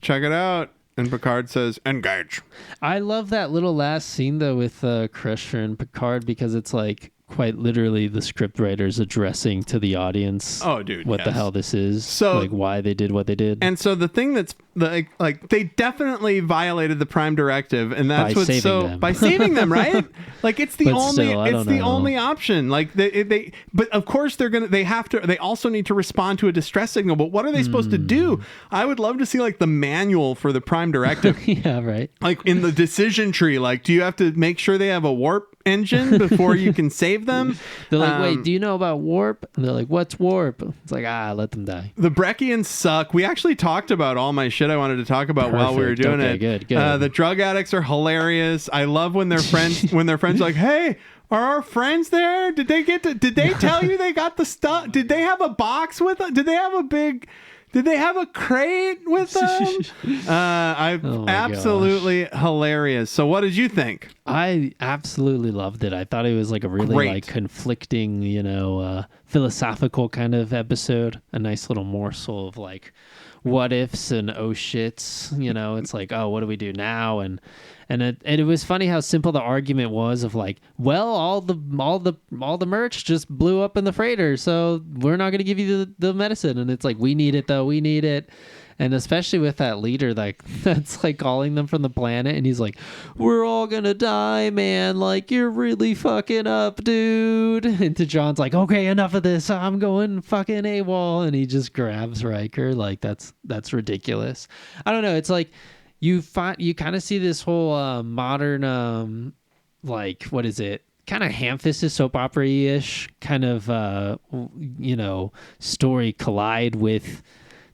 [SPEAKER 4] Check it out. And Picard says, engage.
[SPEAKER 5] I love that little last scene, though, with Crusher and Picard, because it's like quite literally the script writers addressing to the audience.
[SPEAKER 4] Oh, dude,
[SPEAKER 5] what the hell this is.
[SPEAKER 4] So,
[SPEAKER 5] like, why they did what they did.
[SPEAKER 4] And so the thing that's like they definitely violated the Prime Directive, and that's what's so by saving them, right? Like it's the only option. Like they but of course they also need to respond to a distress signal. But what are they supposed to do? I would love to see like the manual for the Prime Directive.
[SPEAKER 5] Yeah, right.
[SPEAKER 4] Like in the decision tree, like do you have to make sure they have a warp engine before you can save them?
[SPEAKER 5] They're like, wait, do you know about warp? And they're like, what's warp? It's like, let them die.
[SPEAKER 4] The Breckians suck. We actually talked about all my shit I wanted to talk about while we were doing it.
[SPEAKER 5] Good.
[SPEAKER 4] The drug addicts are hilarious. I love when their friends are like, hey, are our friends there? Did they tell you they got the stuff? Did they have a box with them? Did they have a crate with them? Absolutely hilarious. So what did you think?
[SPEAKER 5] I absolutely loved it. I thought it was like a really like conflicting, philosophical kind of episode. A nice little morsel of like what ifs and oh shits. It's like, oh, what do we do now? And it was funny how simple the argument was of like, well, all the merch just blew up in the freighter, so we're not going to give you the medicine. And it's like, we need it though, we need it. And especially with that leader that's like calling them from the planet, and he's like, we're all gonna die, man, like you're really fucking up, dude. And to John's like, okay, enough of this, I'm going fucking AWOL. And he just grabs Riker. Like that's ridiculous. I don't know, it's like you kind of see this whole modern like, what is it, kind of ham-fisted soap opera-ish kind of story collide with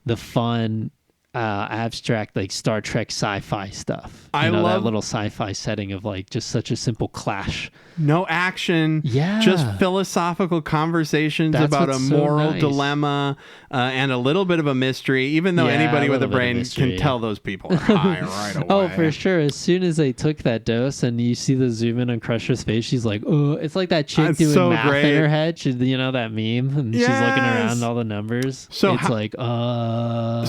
[SPEAKER 5] the fun abstract like Star Trek sci-fi stuff. I love that little sci-fi setting of like just such a simple clash.
[SPEAKER 4] No action, just philosophical conversations about a moral dilemma and a little bit of a mystery, even though anybody with a brain can tell those people are high right away.
[SPEAKER 5] Oh, for sure. As soon as they took that dose and you see the zoom in on Crusher's face, she's like, oh, it's like that chick doing math in her head. That meme? And she's looking around all the numbers. So it's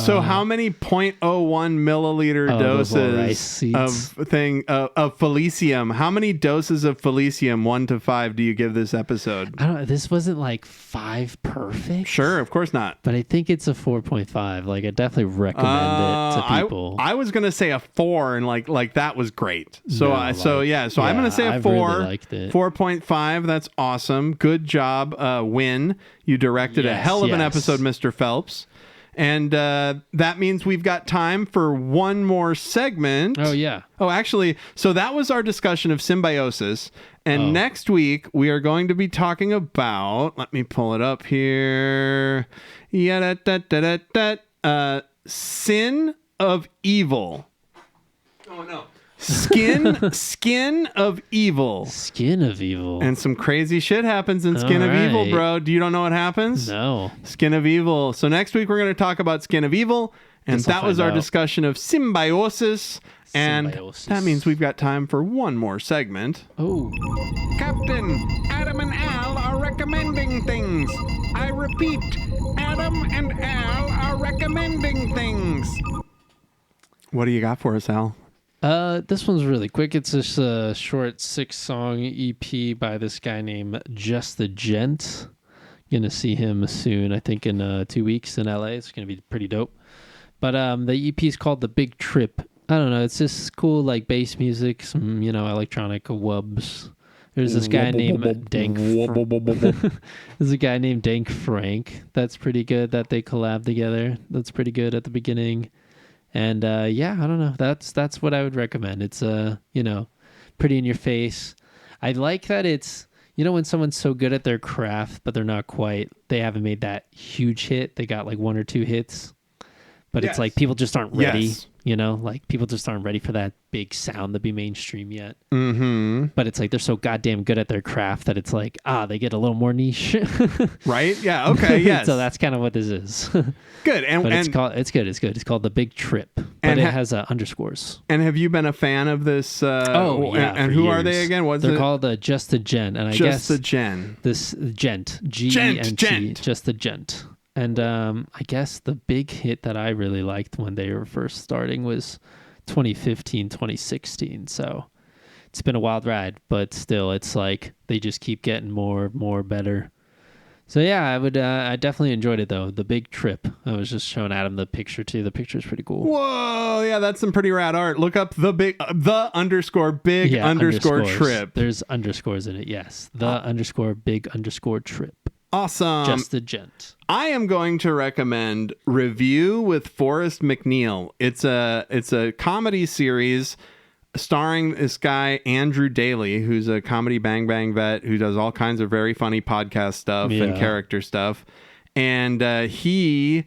[SPEAKER 5] so how many 0.01 milliliter doses of Felicium? How many doses of Felicium 1 to 5 do you give this episode? I don't know. This wasn't like 5 perfect. Sure, of course not. But I think it's a 4.5. Like I definitely recommend it to people. I was gonna say a 4, and like that was great. So I'm gonna say a 4. Really liked it. 4.5. That's awesome. Good job, Win. You directed a hell of an episode, Mr. Phelps. And that means we've got time for one more segment. Oh, yeah. Oh, actually, so that was our discussion of Symbiosis. And next week, we are going to be talking about, let me pull it up here. Sin of Evil. Oh, no.
[SPEAKER 4] Skin of Evil.
[SPEAKER 5] Skin of Evil.
[SPEAKER 4] And some crazy shit happens in Skin of Evil, bro. Do you don't know what happens?
[SPEAKER 5] No.
[SPEAKER 4] Skin of Evil. So next week we're going to talk about Skin of Evil. And that was our discussion of Symbiosis. And that means we've got time for one more segment.
[SPEAKER 5] Oh.
[SPEAKER 4] Captain, Adam and Al are recommending things. I repeat, Adam and Al are recommending things. What do you got for us, Al?
[SPEAKER 5] This one's really quick. It's just a short 6-song EP by this guy named Just the Gent. Gonna see him soon, I think in 2 weeks in LA. It's gonna be pretty dope. But the EP is called The Big Trip. I don't know. It's just cool, like bass music, some electronic wubs. There's this guy named Dank. There's a guy named Dank Frank. That's pretty good. That they collab together. That's pretty good at the beginning. And I don't know. That's what I would recommend. It's pretty in your face. I like that it's when someone's so good at their craft, but they're not quite. They haven't made that huge hit. They got like 1 or 2 hits. But it's like people just aren't ready, like people just aren't ready for that big sound to be mainstream yet.
[SPEAKER 4] Mm-hmm.
[SPEAKER 5] But it's like they're so goddamn good at their craft that it's like, they get a little more niche.
[SPEAKER 4] Right? Yeah. Okay. Yes.
[SPEAKER 5] So that's kind of what this is.
[SPEAKER 4] Good.
[SPEAKER 5] It's good. It's called The Big Trip. But it has underscores.
[SPEAKER 4] And have you been a fan of this? And who are they again?
[SPEAKER 5] They're called Just the Gent. And I guess
[SPEAKER 4] the Gen.
[SPEAKER 5] This Gent. Gent. Just the Gent. And I guess the big hit that I really liked when they were first starting was 2015, 2016. So it's been a wild ride, but still, it's like they just keep getting more better. So yeah, I definitely enjoyed it though. The Big Trip. I was just showing Adam the picture too. The picture's pretty cool.
[SPEAKER 4] Whoa, yeah, that's some pretty rad art. Look up the big underscore trip.
[SPEAKER 5] There's underscores in it. Yes, the big trip.
[SPEAKER 4] Awesome.
[SPEAKER 5] Just the Gent.
[SPEAKER 4] I am going to recommend Review with Forrest McNeil. It's a comedy series starring this guy, Andrew Daly, who's a comedy Bang Bang vet who does all kinds of very funny podcast stuff and character stuff. And he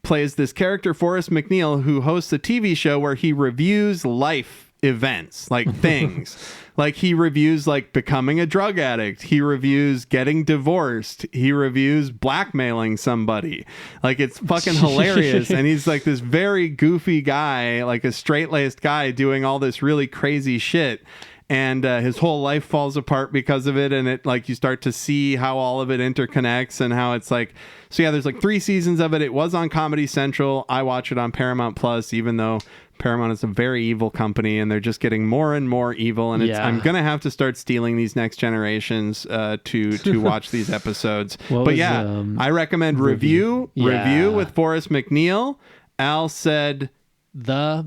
[SPEAKER 4] plays this character, Forrest McNeil, who hosts a TV show where he reviews life events, like things. Like he reviews like becoming a drug addict. He reviews getting divorced. He reviews blackmailing somebody. Like it's fucking hilarious. And he's like this very goofy guy, like a straight-laced guy doing all this really crazy shit. And his whole life falls apart because of it. And it like you start to see how all of it interconnects and how it's like. So yeah, there's like 3 seasons of it. It was on Comedy Central. I watch it on Paramount Plus, even though Paramount is a very evil company and they're just getting more and more evil. And I'm going to have to start stealing these next generations to watch these episodes. I recommend Review with Forrest McNeil. Al said
[SPEAKER 5] the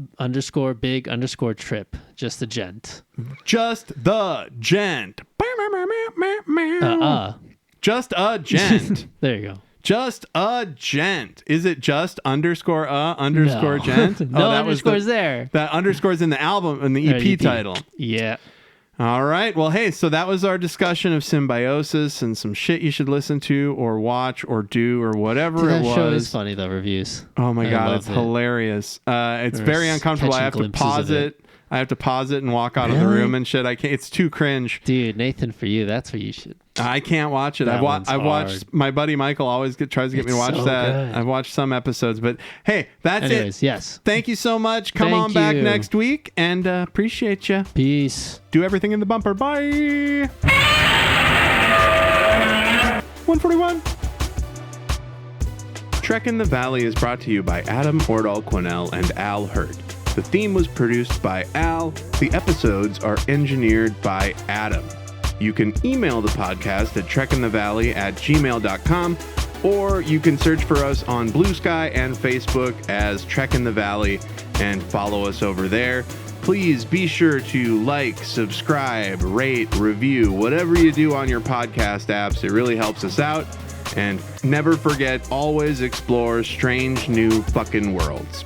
[SPEAKER 5] big trip. Just the Gent.
[SPEAKER 4] Just the Gent. Just a gent.
[SPEAKER 5] There you go.
[SPEAKER 4] Just a gent. Is it just underscore
[SPEAKER 5] no.
[SPEAKER 4] gent?
[SPEAKER 5] No underscores there.
[SPEAKER 4] That underscore's in the album, in the EP title.
[SPEAKER 5] Yeah.
[SPEAKER 4] All right. Well, hey, so that was our discussion of Symbiosis and some shit you should listen to or watch or do or whatever it was.
[SPEAKER 5] That show is funny, the reviews.
[SPEAKER 4] Oh my God, it's hilarious. It's very uncomfortable. I have to pause it. I have to pause it and walk out of the room and shit. I can't. It's too cringe.
[SPEAKER 5] Dude, Nathan, for you, that's what you should.
[SPEAKER 4] I can't watch it. I've watched. My buddy Michael always tries to get me to watch that. Good. I've watched some episodes, but hey, that's it.
[SPEAKER 5] Yes.
[SPEAKER 4] Thank you so much. Come on back next week, and appreciate you.
[SPEAKER 5] Peace.
[SPEAKER 4] Do everything in the bumper. Bye. 141. Trek in the Valley is brought to you by Adam Ordall-Quinnell and Al Hirt. The theme was produced by Al. The episodes are engineered by Adam. You can email the podcast at trekinthevalley@gmail.com, or you can search for us on Bluesky and Facebook as Trek in the Valley and follow us over there. Please be sure to like, subscribe, rate, review, whatever you do on your podcast apps. It really helps us out. And never forget, always explore strange new fucking worlds.